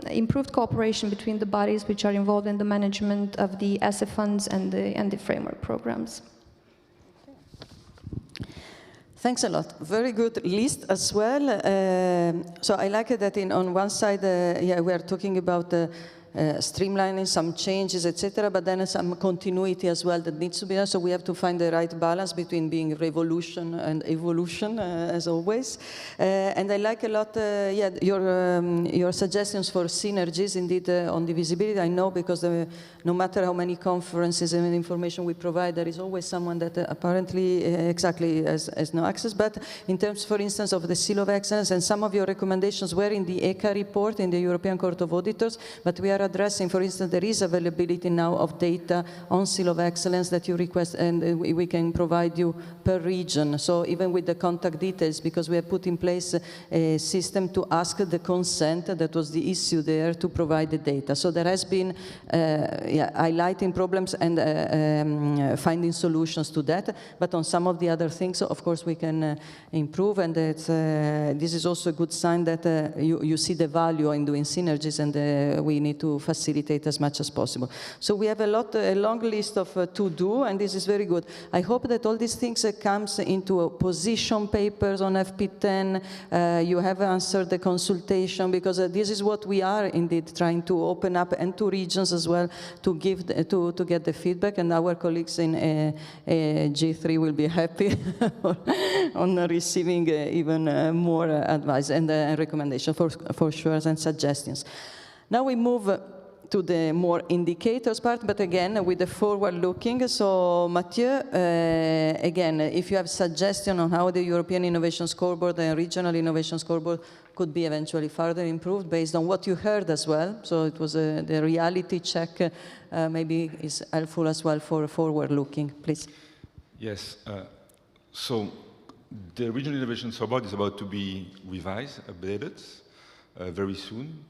improved cooperation between the bodies which are involved in the management of the ESIF funds and the framework programs. Thanks a lot. Very good list as well. So I like it that on one side, we are talking about streamlining some changes, etc., but then some continuity as well that needs to be done. So we have to find the right balance between being revolution and evolution, as always. And I like a lot, your suggestions for synergies, indeed, on the visibility. I know because no matter how many conferences and information we provide, there is always someone that apparently exactly has no access. But in terms, for instance, of the Seal of Excellence, and some of your recommendations were in the ECA report in the European Court of Auditors, but we are addressing, for instance, there is availability now of data on Seal of Excellence that you request, and we can provide you per region. So even with the contact details, because we have put in place a system to ask the consent, that was the issue there, to provide the data. So there has been highlighting problems and finding solutions to that. But on some of the other things, of course, we can improve, and this is also a good sign that you see the value in doing synergies, and we need to facilitate as much as possible. So we have a long list of to do, and this is very good. I hope that all these things comes into position papers on FP10. You have answered the consultation, because this is what we are indeed trying to open up, and to regions as well, to give to get the feedback. And our colleagues in G3 will be happy on receiving even more advice and recommendation for sure, and suggestions. Now we move to the more indicators part, but again, with the forward-looking. So, Mathieu, again, if you have suggestion on how the European Innovation Scoreboard and Regional Innovation Scoreboard could be eventually further improved based on what you heard as well. So it was the reality check maybe is helpful as well for forward-looking, please. Yes, so the Regional Innovation Scoreboard is about to be revised, updated very soon.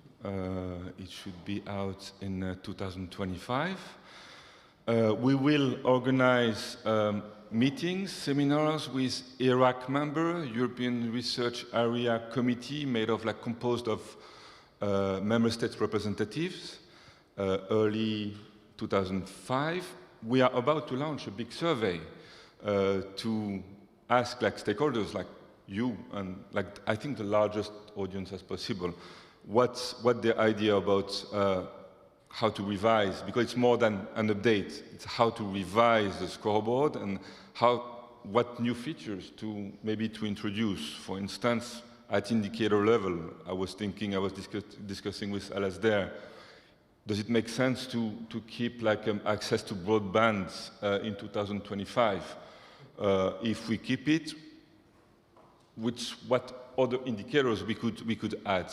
It should be out in 2025. We will organize meetings, seminars with ERAC member, European Research Area Committee, composed of member states representatives, early 2005. We are about to launch a big survey to ask stakeholders like you, and I think the largest audience as possible, what their idea about how to revise, because it's more than an update. It's how to revise the scoreboard, and what new features to introduce. For instance, at indicator level, I was discussing with Alexandr, does it make sense to keep access to broadband in 2025? If we keep it, what other indicators we could add?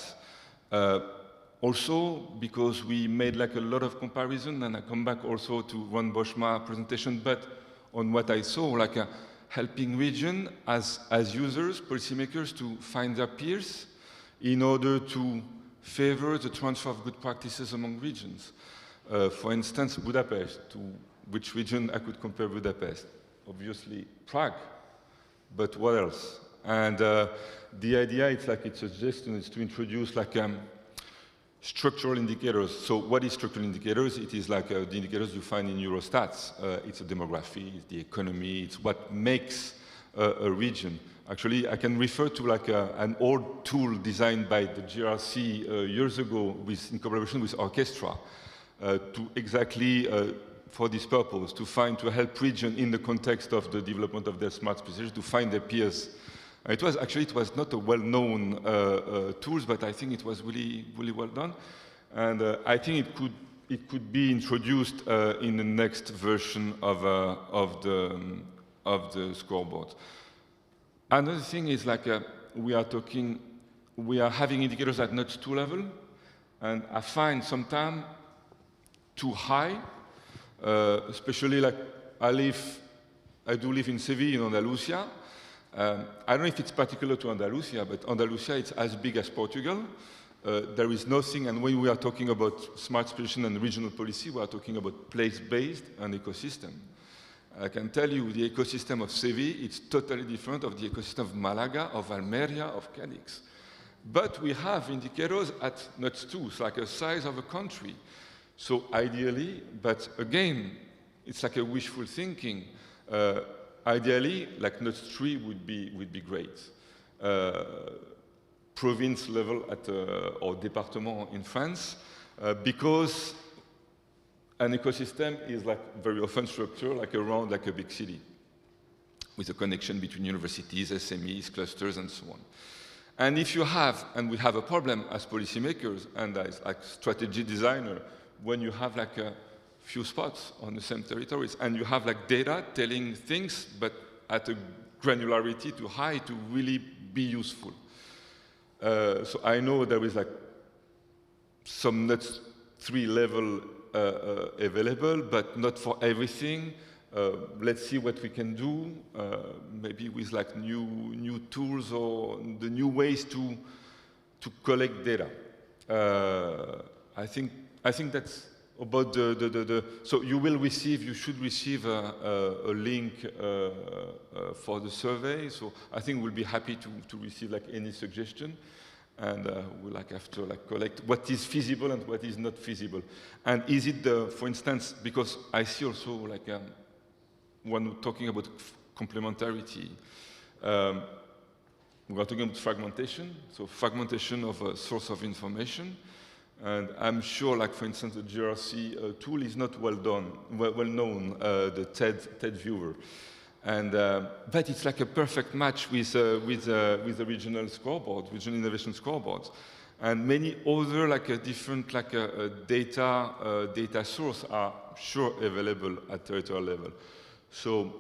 Also, because we made a lot of comparison, and I come back also to Ron Boschma's presentation, but on what I saw, helping region as users, policymakers, to find their peers in order to favor the transfer of good practices among regions. For instance, Budapest, to which region I could compare Budapest? Obviously, Prague, but what else? And the idea, it's a suggestion, is to introduce structural indicators. So what is structural indicators? It is the indicators you find in Eurostats. It's a demography, it's the economy, it's what makes a region. Actually, I can refer to an old tool designed by the GRC years ago in collaboration with Orchestra to exactly for this purpose, to help region in the context of the development of their smart specialists to find their peers. It was not a well-known tool, but I think it was really, really well done. And I think it could be introduced in the next version of of the scoreboard. Another thing is like we are having indicators at notch 2 level, and I find sometimes too high, especially like I do live in Seville in Andalusia. I don't know if it's particular to Andalusia, but Andalusia it's as big as Portugal. There is nothing, and when we are talking about smart expression and regional policy, we are talking about place-based and ecosystem. I can tell you the ecosystem of Seville, it's totally different of the ecosystem of Malaga, of Almeria, of Cadix. But we have indicators at notch 2, it's like a size of a country. So ideally, but again, it's like a wishful thinking. Ideally, like notch 3 would be great. Province level at or département in France, because an ecosystem is like very often structured like around like a big city, with a connection between universities, SMEs, clusters, and so on. And if you have, and we have a problem as policymakers and as like strategy designer, when you have like a few spots on the same territories, and you have like data telling things, but at a granularity too high to really be useful. So I know there is like some notch 3 level available, but not for everything. Let's see what we can do, maybe with like new tools or the new ways to collect data. I think that's about so you should receive a link for the survey. So I think we'll be happy to receive like any suggestion, and we'll like have to like collect what is feasible and what is not feasible. And is it for instance, because I see also like when we're talking about complementarity, we are talking about fragmentation. So fragmentation of a source of information. And I'm sure, like for instance, the GRC tool is not well known, the TED viewer, and but it's like a perfect match with the regional scoreboard, regional innovation scoreboards, and many other like different like data source are sure available at territorial level. So,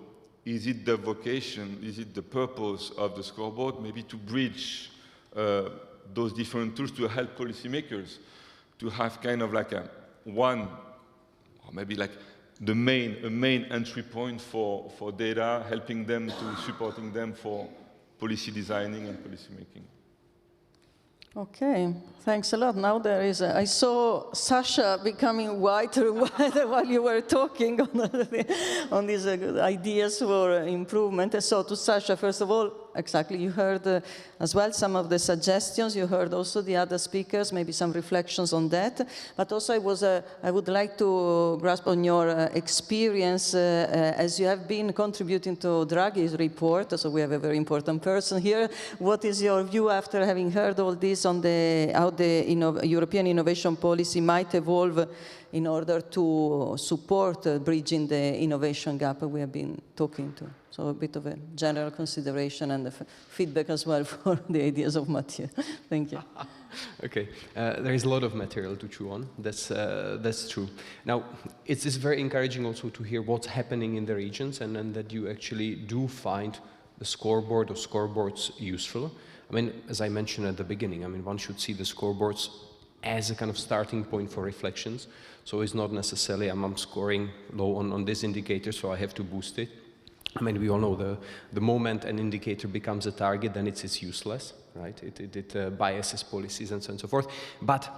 is it the vocation? Is it the purpose of the scoreboard? Maybe to bridge those different tools to help policymakers to have kind of like one, or maybe like a main entry point for data, helping them to supporting them for policy designing and policy making. Okay, thanks a lot. Now there is I saw Sasha becoming whiter while you were talking on these ideas for improvement. So to Sasha, first of all, exactly, you heard as well some of the suggestions. You heard also the other speakers, maybe some reflections on that. But also I would like to grasp on your experience as you have been contributing to Draghi's report. So we have a very important person here. What is your view after having heard all this on how the European innovation policy might evolve in order to support bridging the innovation gap we have been talking to? So a bit of a general consideration and feedback as well for the ideas of Mathieu. Thank you. Okay, there is a lot of material to chew on. That's true. Now, it's very encouraging also to hear what's happening in the regions, and that you actually do find the scoreboard or scoreboards useful. I mean, as I mentioned at the beginning, I mean, one should see the scoreboards as a kind of starting point for reflections. So it's not necessarily I'm scoring low on this indicator, so I have to boost it. I mean, we all know the moment an indicator becomes a target, then it's useless, right? It biases policies and so on and so forth. But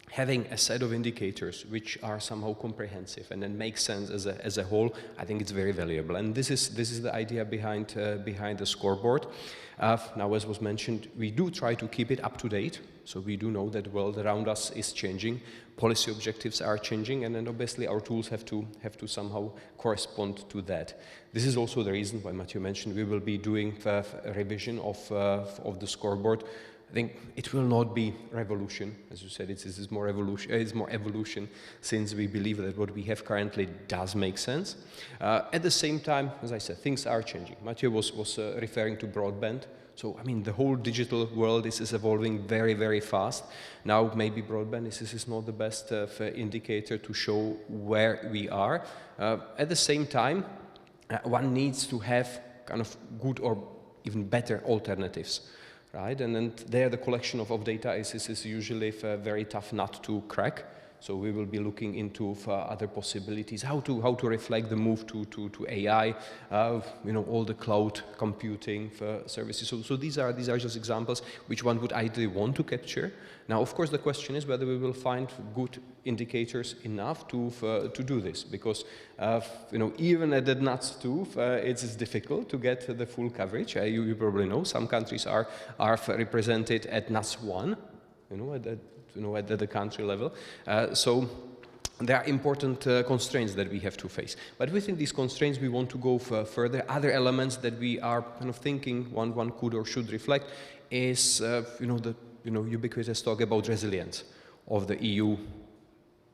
having a set of indicators which are somehow comprehensive and then make sense as a whole, I think it's very valuable. And this is the idea behind the scoreboard. Now, as was mentioned, we do try to keep it up to date. So we do know that the world around us is changing, policy objectives are changing, and then obviously our tools have to somehow correspond to that. This is also the reason why Mathieu mentioned we will be doing a revision of the scoreboard. I think it will not be revolution, as you said. It's more evolution. It's more evolution, since we believe that what we have currently does make sense. At the same time, as I said, things are changing. Mathieu was referring to broadband. So, I mean, the whole digital world is evolving very, very fast. Now, maybe broadband is not the best indicator to show where we are. At the same time, one needs to have kind of good or even better alternatives, right? And then there the collection of data is usually a very tough nut to crack. So we will be looking into other possibilities, how to reflect the move to AI, all the cloud computing services. So these are just examples which one would ideally want to capture. Now, of course, the question is whether we will find good indicators enough to do this, because even at the nuts too, it's difficult to get the full coverage. You probably know some countries are represented at nuts 1, at the country level. So there are important constraints that we have to face. But within these constraints, we want to go further. Other elements that we are kind of thinking one could or should reflect is, the ubiquitous talk about resilience of the EU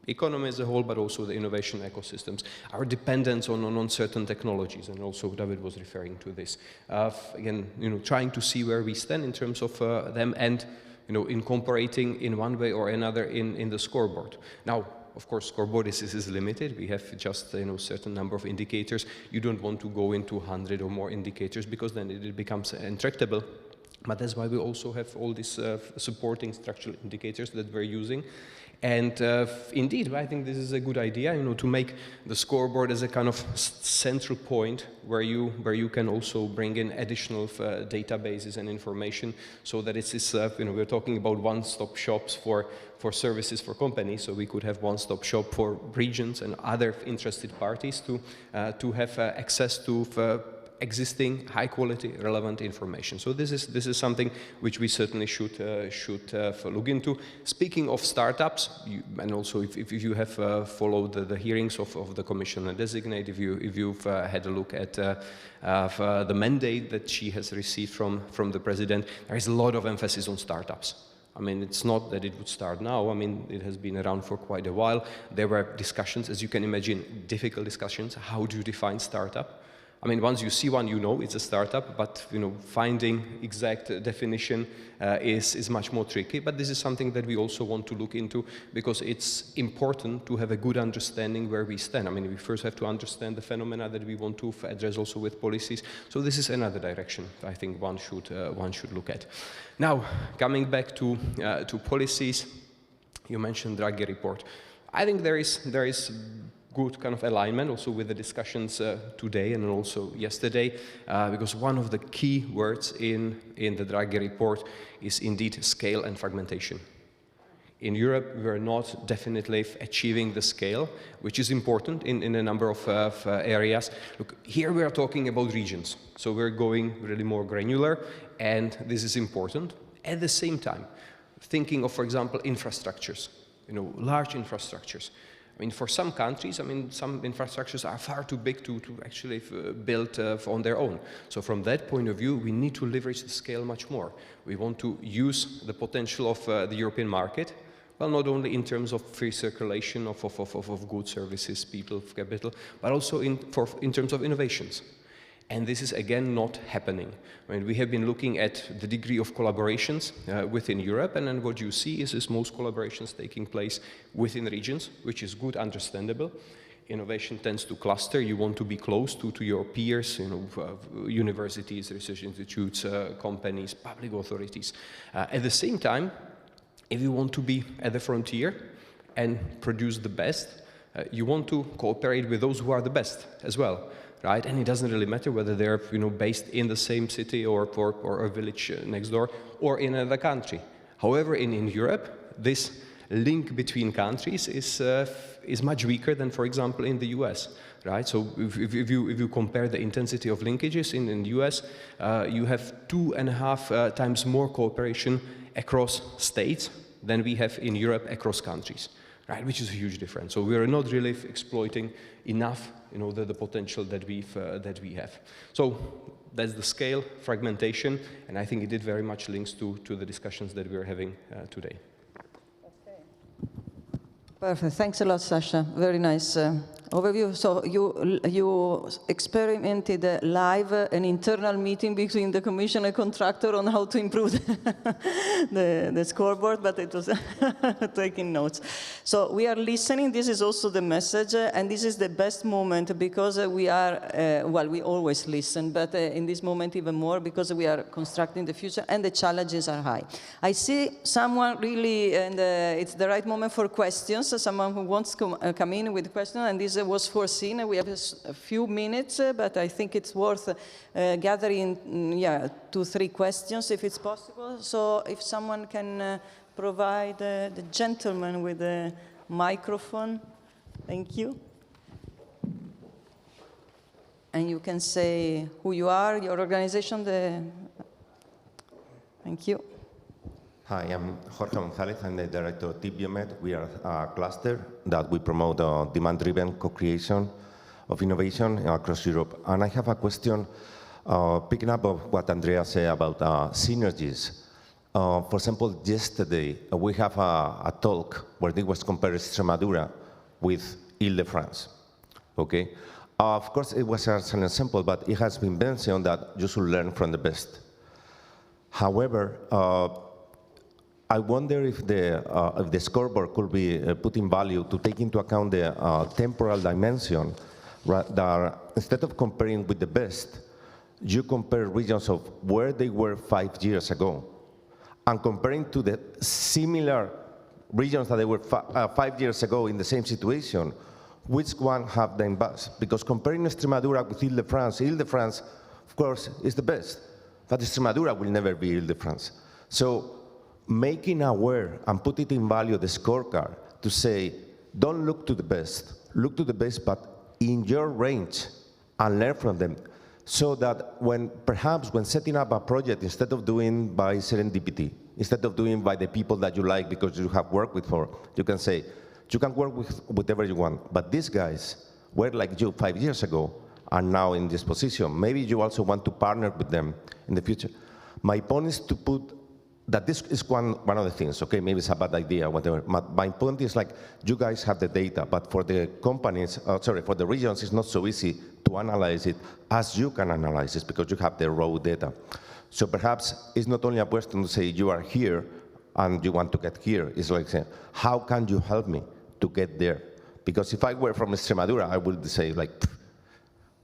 economy as a whole, but also the innovation ecosystems, our dependence on certain technologies, and also David was referring to this. Again, trying to see where we stand in terms of them, and incorporating in one way or another in the scoreboard. Now, of course, scoreboard is limited. We have just certain number of indicators. You don't want to go into 100 or more indicators, because then it becomes intractable. But that's why we also have all these supporting structural indicators that we're using. And indeed, I think this is a good idea, to make the scoreboard as a kind of central point where you can also bring in additional databases and information, so that it's we're talking about one-stop shops for services for companies, so we could have one-stop shop for regions and other interested parties to have access to existing high-quality, relevant information. So this is something which we certainly should look into. Speaking of startups, and also if you have followed the hearings of the Commissioner Designate, if you've had a look at the mandate that she has received from the President, there is a lot of emphasis on startups. I mean, it's not that it would start now. I mean, it has been around for quite a while. There were discussions, as you can imagine, difficult discussions. How do you define startup? I mean, once you see one, it's a startup, but finding exact definition is much more tricky. But this is something that we also want to look into, because it's important to have a good understanding where we stand. I mean, we first have to understand the phenomena that we want to address also with policies. So this is another direction I think one should look at. Now, coming back to policies, you mentioned Draghi report. I think there is good kind of alignment also with the discussions today and also yesterday, because one of the key words in the Draghi report is indeed scale and fragmentation. In Europe, we are not definitely achieving the scale, which is important in a number of areas. Look, here we are talking about regions, so we're going really more granular, and this is important. At the same time, thinking of, for example, infrastructures, large infrastructures. I mean, for some countries, some infrastructures are far too big to actually build on their own. So from that point of view, we need to leverage the scale much more. We want to use the potential of the European market, well, not only in terms of free circulation of goods, services, people, capital, but also in terms of innovations. And this is, again, not happening. I mean, we have been looking at the degree of collaborations within Europe, and then what you see is most collaborations taking place within regions, which is good, understandable. Innovation tends to cluster. You want to be close to your peers, universities, research institutes, companies, public authorities. At the same time, if you want to be at the frontier and produce the best, you want to cooperate with those who are the best as well. Right? And it doesn't really matter whether they're based in the same city or a village next door or in another country. However, in Europe, this link between countries is much weaker than, for example, in the US. Right? So if you compare the intensity of linkages in the US, you have 2.5 times more cooperation across states than we have in Europe across countries. Right, which is a huge difference. So we are not really exploiting enough, the potential that we have. So that's the scale, fragmentation, and I think it very much links to the discussions that we are having today. Perfect. Thanks a lot, Sasha. Very nice overview. So you experimented live an internal meeting between the Commission and contractor on how to improve the scoreboard, but it was taking notes. So we are listening. This is also the message, and this is the best moment because we are, well, we always listen, but in this moment even more because we are constructing the future and the challenges are high. I see someone really, and it's the right moment for questions, someone who wants to come in with questions, and this was foreseen. We have a few minutes, but I think it's worth gathering 2-3 questions if it's possible. So if someone can provide the gentleman with the microphone. Thank you. And you can say who you are, your organization. Thank you. Hi, I'm Jorge González. I'm the director of TBiomed. We are a cluster that we promote demand-driven co-creation of innovation across Europe. And I have a question picking up of what Andrea said about synergies. For example, yesterday we have a talk where they was compared Extremadura with Ile-de-France. Okay, of course it was as an example, but it has been mentioned that you should learn from the best. However, I wonder if the scoreboard could be put in value to take into account the temporal dimension, that instead of comparing with the best, you compare regions of where they were 5 years ago, and comparing to the similar regions that they were 5 years ago in the same situation, which one have them best? Because comparing Extremadura with Ile-de-France, of course, is the best, but Extremadura will never be Ile-de-France. So making aware and put it in value the scorecard to say, don't look to the best, look to the best, but in your range, and learn from them. So that perhaps when setting up a project, instead of doing by serendipity, instead of doing by the people that you like because you have worked with before, you can say, you can work with whatever you want, but these guys were like you 5 years ago, are now in this position. Maybe you also want to partner with them in the future. My point is to put that this is one of the things, okay, maybe it's a bad idea, whatever. My point is like, you guys have the data, but for the companies, for the regions, it's not so easy to analyze it as you can analyze it because you have the raw data. So perhaps it's not only a question to say you are here and you want to get here. It's like saying, how can you help me to get there? Because if I were from Extremadura, I would say like,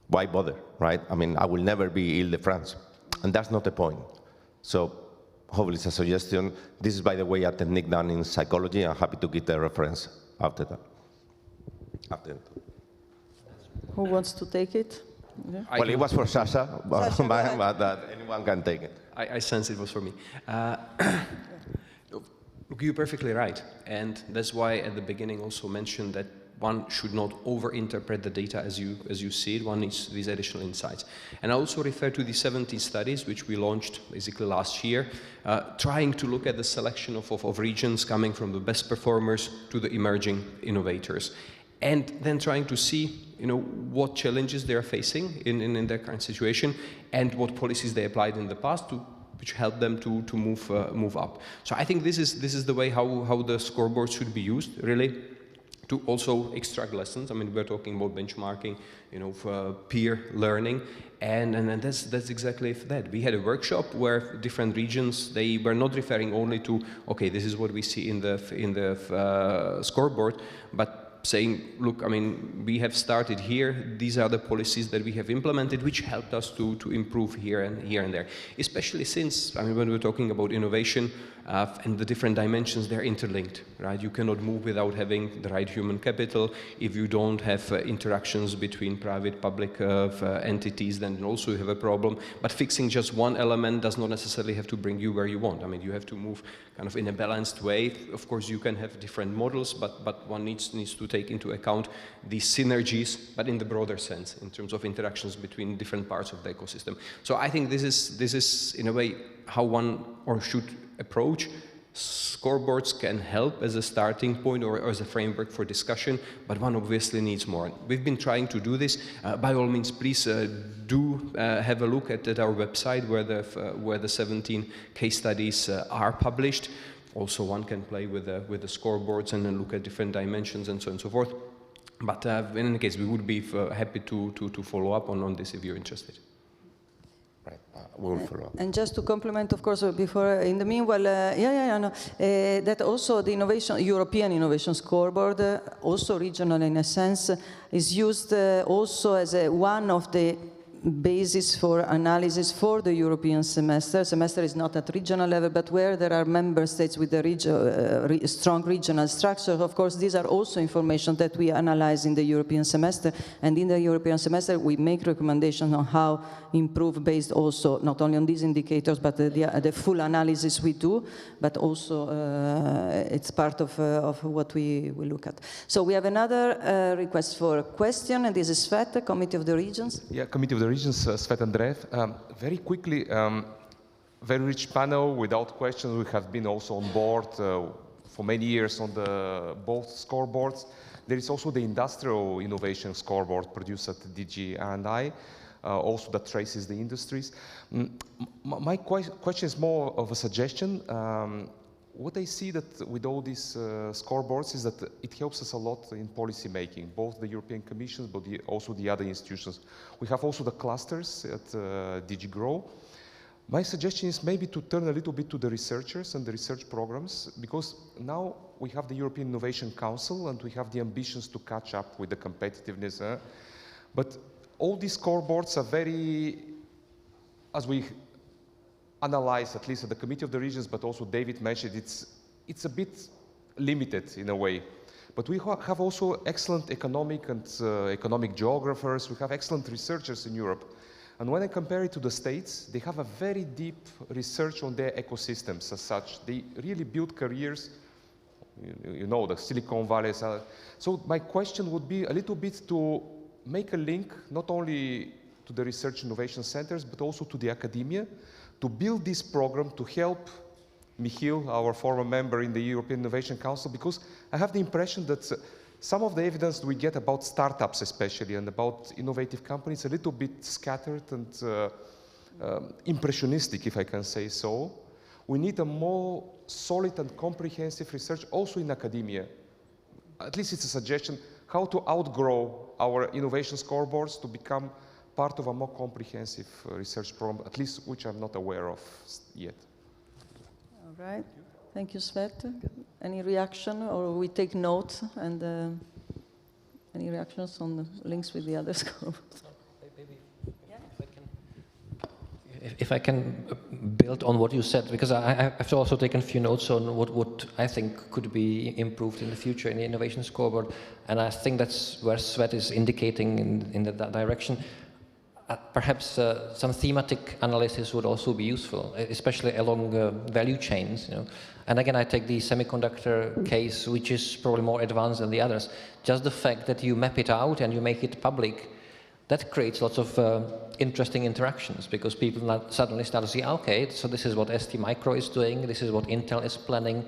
why bother, right? I mean, I will never be Ile-de-France, and that's not the point. So hopefully it's a suggestion. This is, by the way, a technique done in psychology. I'm happy to give the reference after that. Who wants to take it? Yeah. Well, it was for Sasha, but anyone can take it. I sense it was for me. Look, you're perfectly right. And that's why at the beginning also mentioned that one should not over-interpret the data as you see it. One needs these additional insights. And I also refer to the 17 studies which we launched basically last year, trying to look at the selection of regions coming from the best performers to the emerging innovators. And then trying to see, what challenges they are facing in their current situation and what policies they applied in the past which help them to move up. So I think this is the way how the scoreboard should be used, really, to also extract lessons. I mean, we're talking about benchmarking, for peer learning, and that's exactly that. We had a workshop where different regions, they were not referring only to, okay, this is what we see in the scoreboard, but saying, look, I mean, we have started here, these are the policies that we have implemented, which helped us to improve here and there. Especially since, I mean, when we're talking about innovation and the different dimensions, they're interlinked, right? You cannot move without having the right human capital. If you don't have interactions between private, public entities, then also you have a problem. But fixing just one element does not necessarily have to bring you where you want. I mean, you have to move kind of in a balanced way. Of course, you can have different models, but one needs to take into account these synergies, but in the broader sense, in terms of interactions between different parts of the ecosystem. So I think this is in a way how one should approach. Scoreboards can help as a starting point or as a framework for discussion, but one obviously needs more. We've been trying to do this. By all means, please do have a look at our website where the 17 case studies are published. Also, one can play with the scoreboards and then look at different dimensions and so on and so forth. But in any case, we would be happy to follow up on this if you're interested. Right, we'll follow up. And just to complement, of course, before, in the meanwhile, that also the European Innovation Scoreboard, also regional in a sense, is used also as one of the basis for analysis for the European semester. Semester is not at regional level, but where there are member states with a strong regional structure, of course, these are also information that we analyze in the European semester. And in the European semester, we make recommendations on how improve based also not only on these indicators, but the full analysis we do, but also it's part of what we look at. So we have another request for a question, and this is Svet, Committee of the Regions. Yeah, Committee of the Regions, Svet Andreev. Very quickly, very rich panel without questions. We have been also on board for many years on both scoreboards. There is also the Industrial Innovation Scoreboard produced at DG R&I, also that traces the industries. My question is more of a suggestion. What I see that with all these scoreboards is that it helps us a lot in policy making, both the European Commission, but also the other institutions. We have also the clusters at DG GROW. My suggestion is maybe to turn a little bit to the researchers and the research programs, because now we have the European Innovation Council and we have the ambitions to catch up with the competitiveness. But all these scoreboards are very, as we analyze, at least at the Committee of the Regions, but also David mentioned, it's a bit limited in a way. But we have also excellent economic and economic geographers. We have excellent researchers in Europe. And when I compare it to the States, they have a very deep research on their ecosystems as such. They really build careers, you know, the Silicon Valley. So my question would be a little bit to make a link, not only to the research innovation centers, but also to the academia, to build this program to help Michiel, our former member in the European Innovation Council, because I have the impression that some of the evidence we get about startups especially and about innovative companies a little bit scattered and impressionistic, if I can say so. We need a more solid and comprehensive research also in academia. At least it's a suggestion how to outgrow our innovation scoreboards to become part of a more comprehensive research program, at least which I'm not aware of yet. All right. Thank you, Svet. Any reaction, or we take note, and any reactions on the links with the other scoreboards? If I can build on what you said, because I have also taken a few notes on what I think could be improved in the future in the innovation scoreboard, and I think that's where Svet is indicating in that direction. Perhaps some thematic analysis would also be useful, especially along value chains. You know. And again, I take the semiconductor case, which is probably more advanced than the others. Just the fact that you map it out and you make it public, that creates lots of interesting interactions, because people suddenly start to see, okay, so this is what ST Micro is doing, this is what Intel is planning,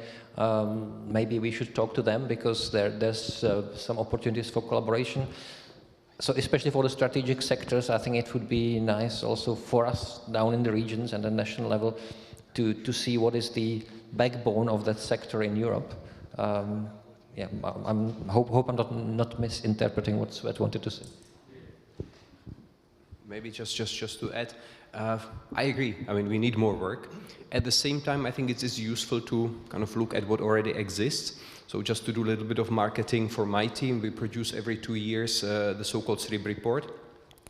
maybe we should talk to them because there's some opportunities for collaboration. So especially for the strategic sectors, I think it would be nice also for us down in the regions and the national level to see what is the backbone of that sector in Europe. Yeah, hope I'm not misinterpreting what Svet wanted to say. Maybe just to add, I agree. I mean, we need more work. At the same time, I think it is useful to kind of look at what already exists. So just to do a little bit of marketing for my team, we produce every 2 years the so-called SRIB report,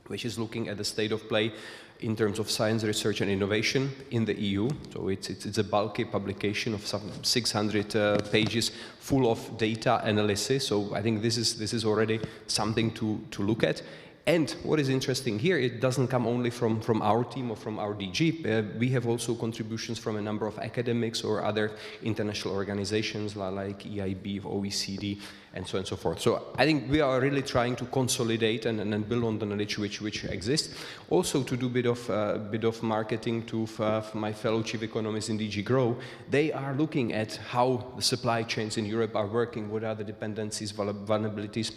which is looking at the state of play in terms of science, research and innovation in the EU. So it's a bulky publication of some 600 pages full of data analysis. So I think this is already something to look at. And what is interesting here, it doesn't come only from our team or from our DG. We have also contributions from a number of academics or other international organizations like EIB, OECD, and so on and so forth. So I think we are really trying to consolidate and build on the knowledge which exists. Also to do a bit of marketing to my fellow chief economists in DG GROW. They are looking at how the supply chains in Europe are working, what are the dependencies, vulnerabilities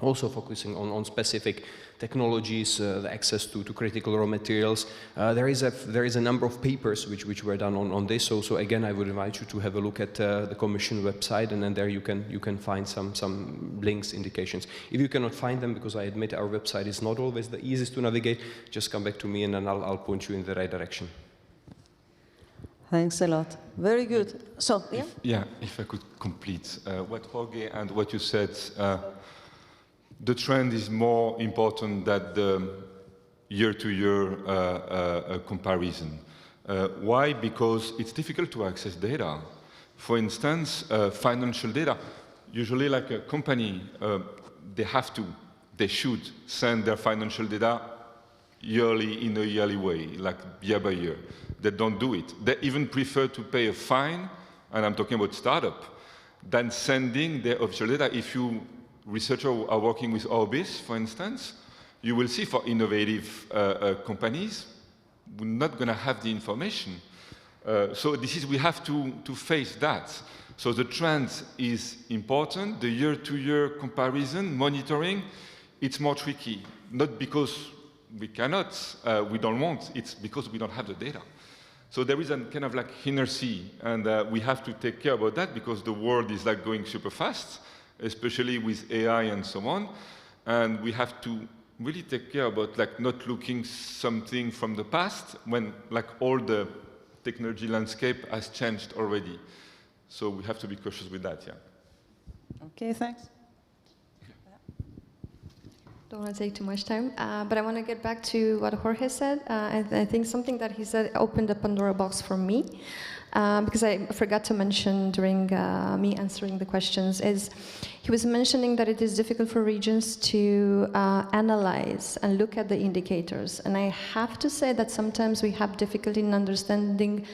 also focusing on specific technologies, the access to critical raw materials. There is a number of papers which were done on this. So again, I would invite you to have a look at the Commission website, and then there you can find some links, indications. If you cannot find them, because I admit our website is not always the easiest to navigate, just come back to me and then I'll point you in the right direction. Thanks a lot. Very good. So, yeah? If I could complete what Jorge and what you said, the trend is more important than the year-to-year comparison. Why? Because it's difficult to access data. For instance, financial data, usually like a company, they should send their financial data yearly in a yearly way, like year by year. They don't do it. They even prefer to pay a fine, and I'm talking about startup, than sending their official data. If you researchers are working with Orbis, for instance, you will see for innovative companies, we're not going to have the information. So we have to face that. So the trend is important. The year-to-year comparison, monitoring, it's more tricky. Not because we cannot, we don't want, it's because we don't have the data. So there is a kind of like inertia, and we have to take care about that because the world is like going super fast, especially with AI and so on. And we have to really take care about like not looking something from the past when like all the technology landscape has changed already. So we have to be cautious with that, yeah. Okay, thanks. Don't want to take too much time, but I want to get back to what Jorge said. I think something that he said opened a Pandora box for me, because I forgot to mention during me answering the questions, is he was mentioning that it is difficult for regions to analyze and look at the indicators. And I have to say that sometimes we have difficulty in understanding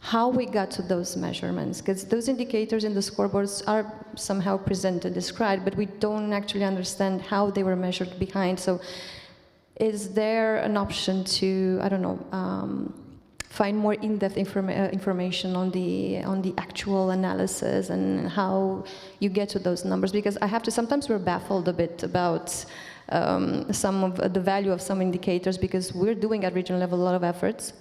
how we got to those measurements, because those indicators in the scoreboards are somehow presented, described, but we don't actually understand how they were measured behind. So is there an option to, I don't know, find more in-depth information on the actual analysis and how you get to those numbers? Because I have to, sometimes we're baffled a bit about some of the value of some indicators, because we're doing at regional level a lot of efforts.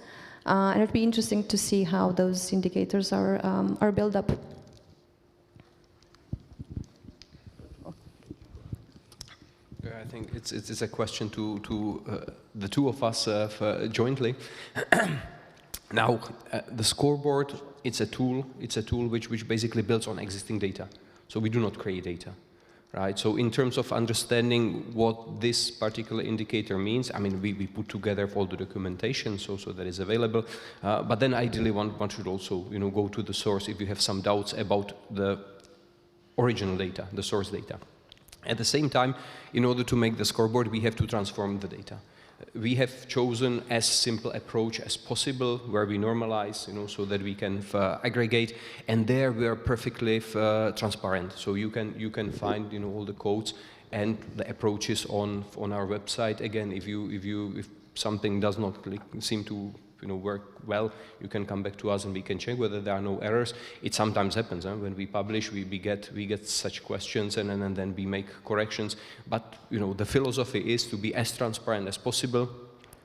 And it'd be interesting to see how those indicators are built up. I think it's a question to the two of us jointly. Now, the scoreboard, it's a tool which basically builds on existing data. So we do not create data. Right, so in terms of understanding what this particular indicator means, I mean, we put together all the documentation so that is available, but then ideally one should also, go to the source if you have some doubts about the original data, the source data. At the same time, in order to make the scoreboard, we have to transform the data. We have chosen as simple approach as possible, where we normalize, so that we can aggregate, and there we are perfectly transparent. So you can find, all the codes and the approaches on our website. Again, if something does not seem to work well, you can come back to us and we can check whether there are no errors. It sometimes happens when we publish, we get such questions and then we make corrections. But the philosophy is to be as transparent as possible,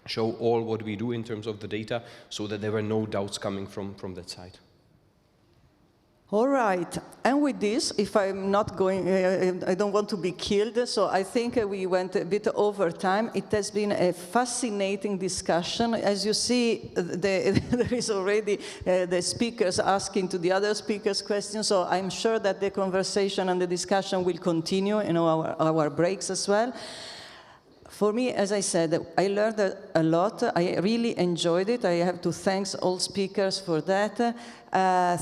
show all what we do in terms of the data, so that there were no doubts coming from that side. All right, and with this, if I'm not going, I don't want to be killed, so I think we went a bit over time. It has been a fascinating discussion. As you see, there is already the speakers asking to the other speakers questions, so I'm sure that the conversation and the discussion will continue in our breaks as well. For me, as I said, I learned a lot. I really enjoyed it. I have to thank all speakers for that.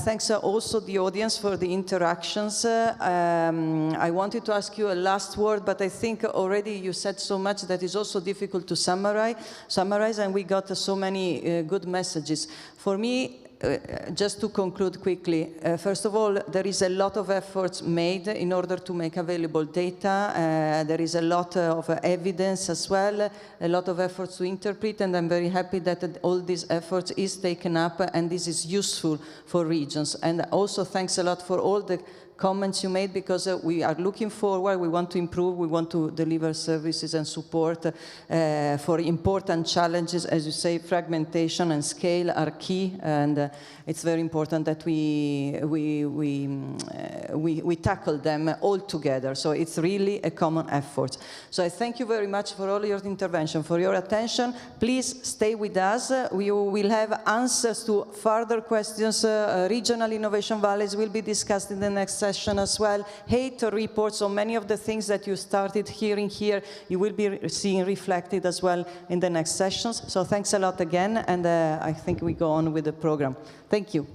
Thanks also the audience for the interactions. I wanted to ask you a last word, but I think already you said so much that it's also difficult to summarize, and we got so many good messages. For me, just to conclude quickly, first of all, there is a lot of efforts made in order to make available data. There is a lot of evidence as well, a lot of efforts to interpret, and I'm very happy that all these efforts is taken up, and this is useful for regions. And also thanks a lot for all the comments you made, because we are looking forward, we want to improve, we want to deliver services and support for important challenges. As you say, fragmentation and scale are key, and it's very important that we tackle them all together. So it's really a common effort. So I thank you very much for all your intervention, for your attention. Please stay with us. We will have answers to further questions. Regional innovation valleys will be discussed in the next session as well. Hate reports, so many of the things that you started hearing here, you will be seeing reflected as well in the next sessions. So thanks a lot again, and I think we go on with the program. Thank you.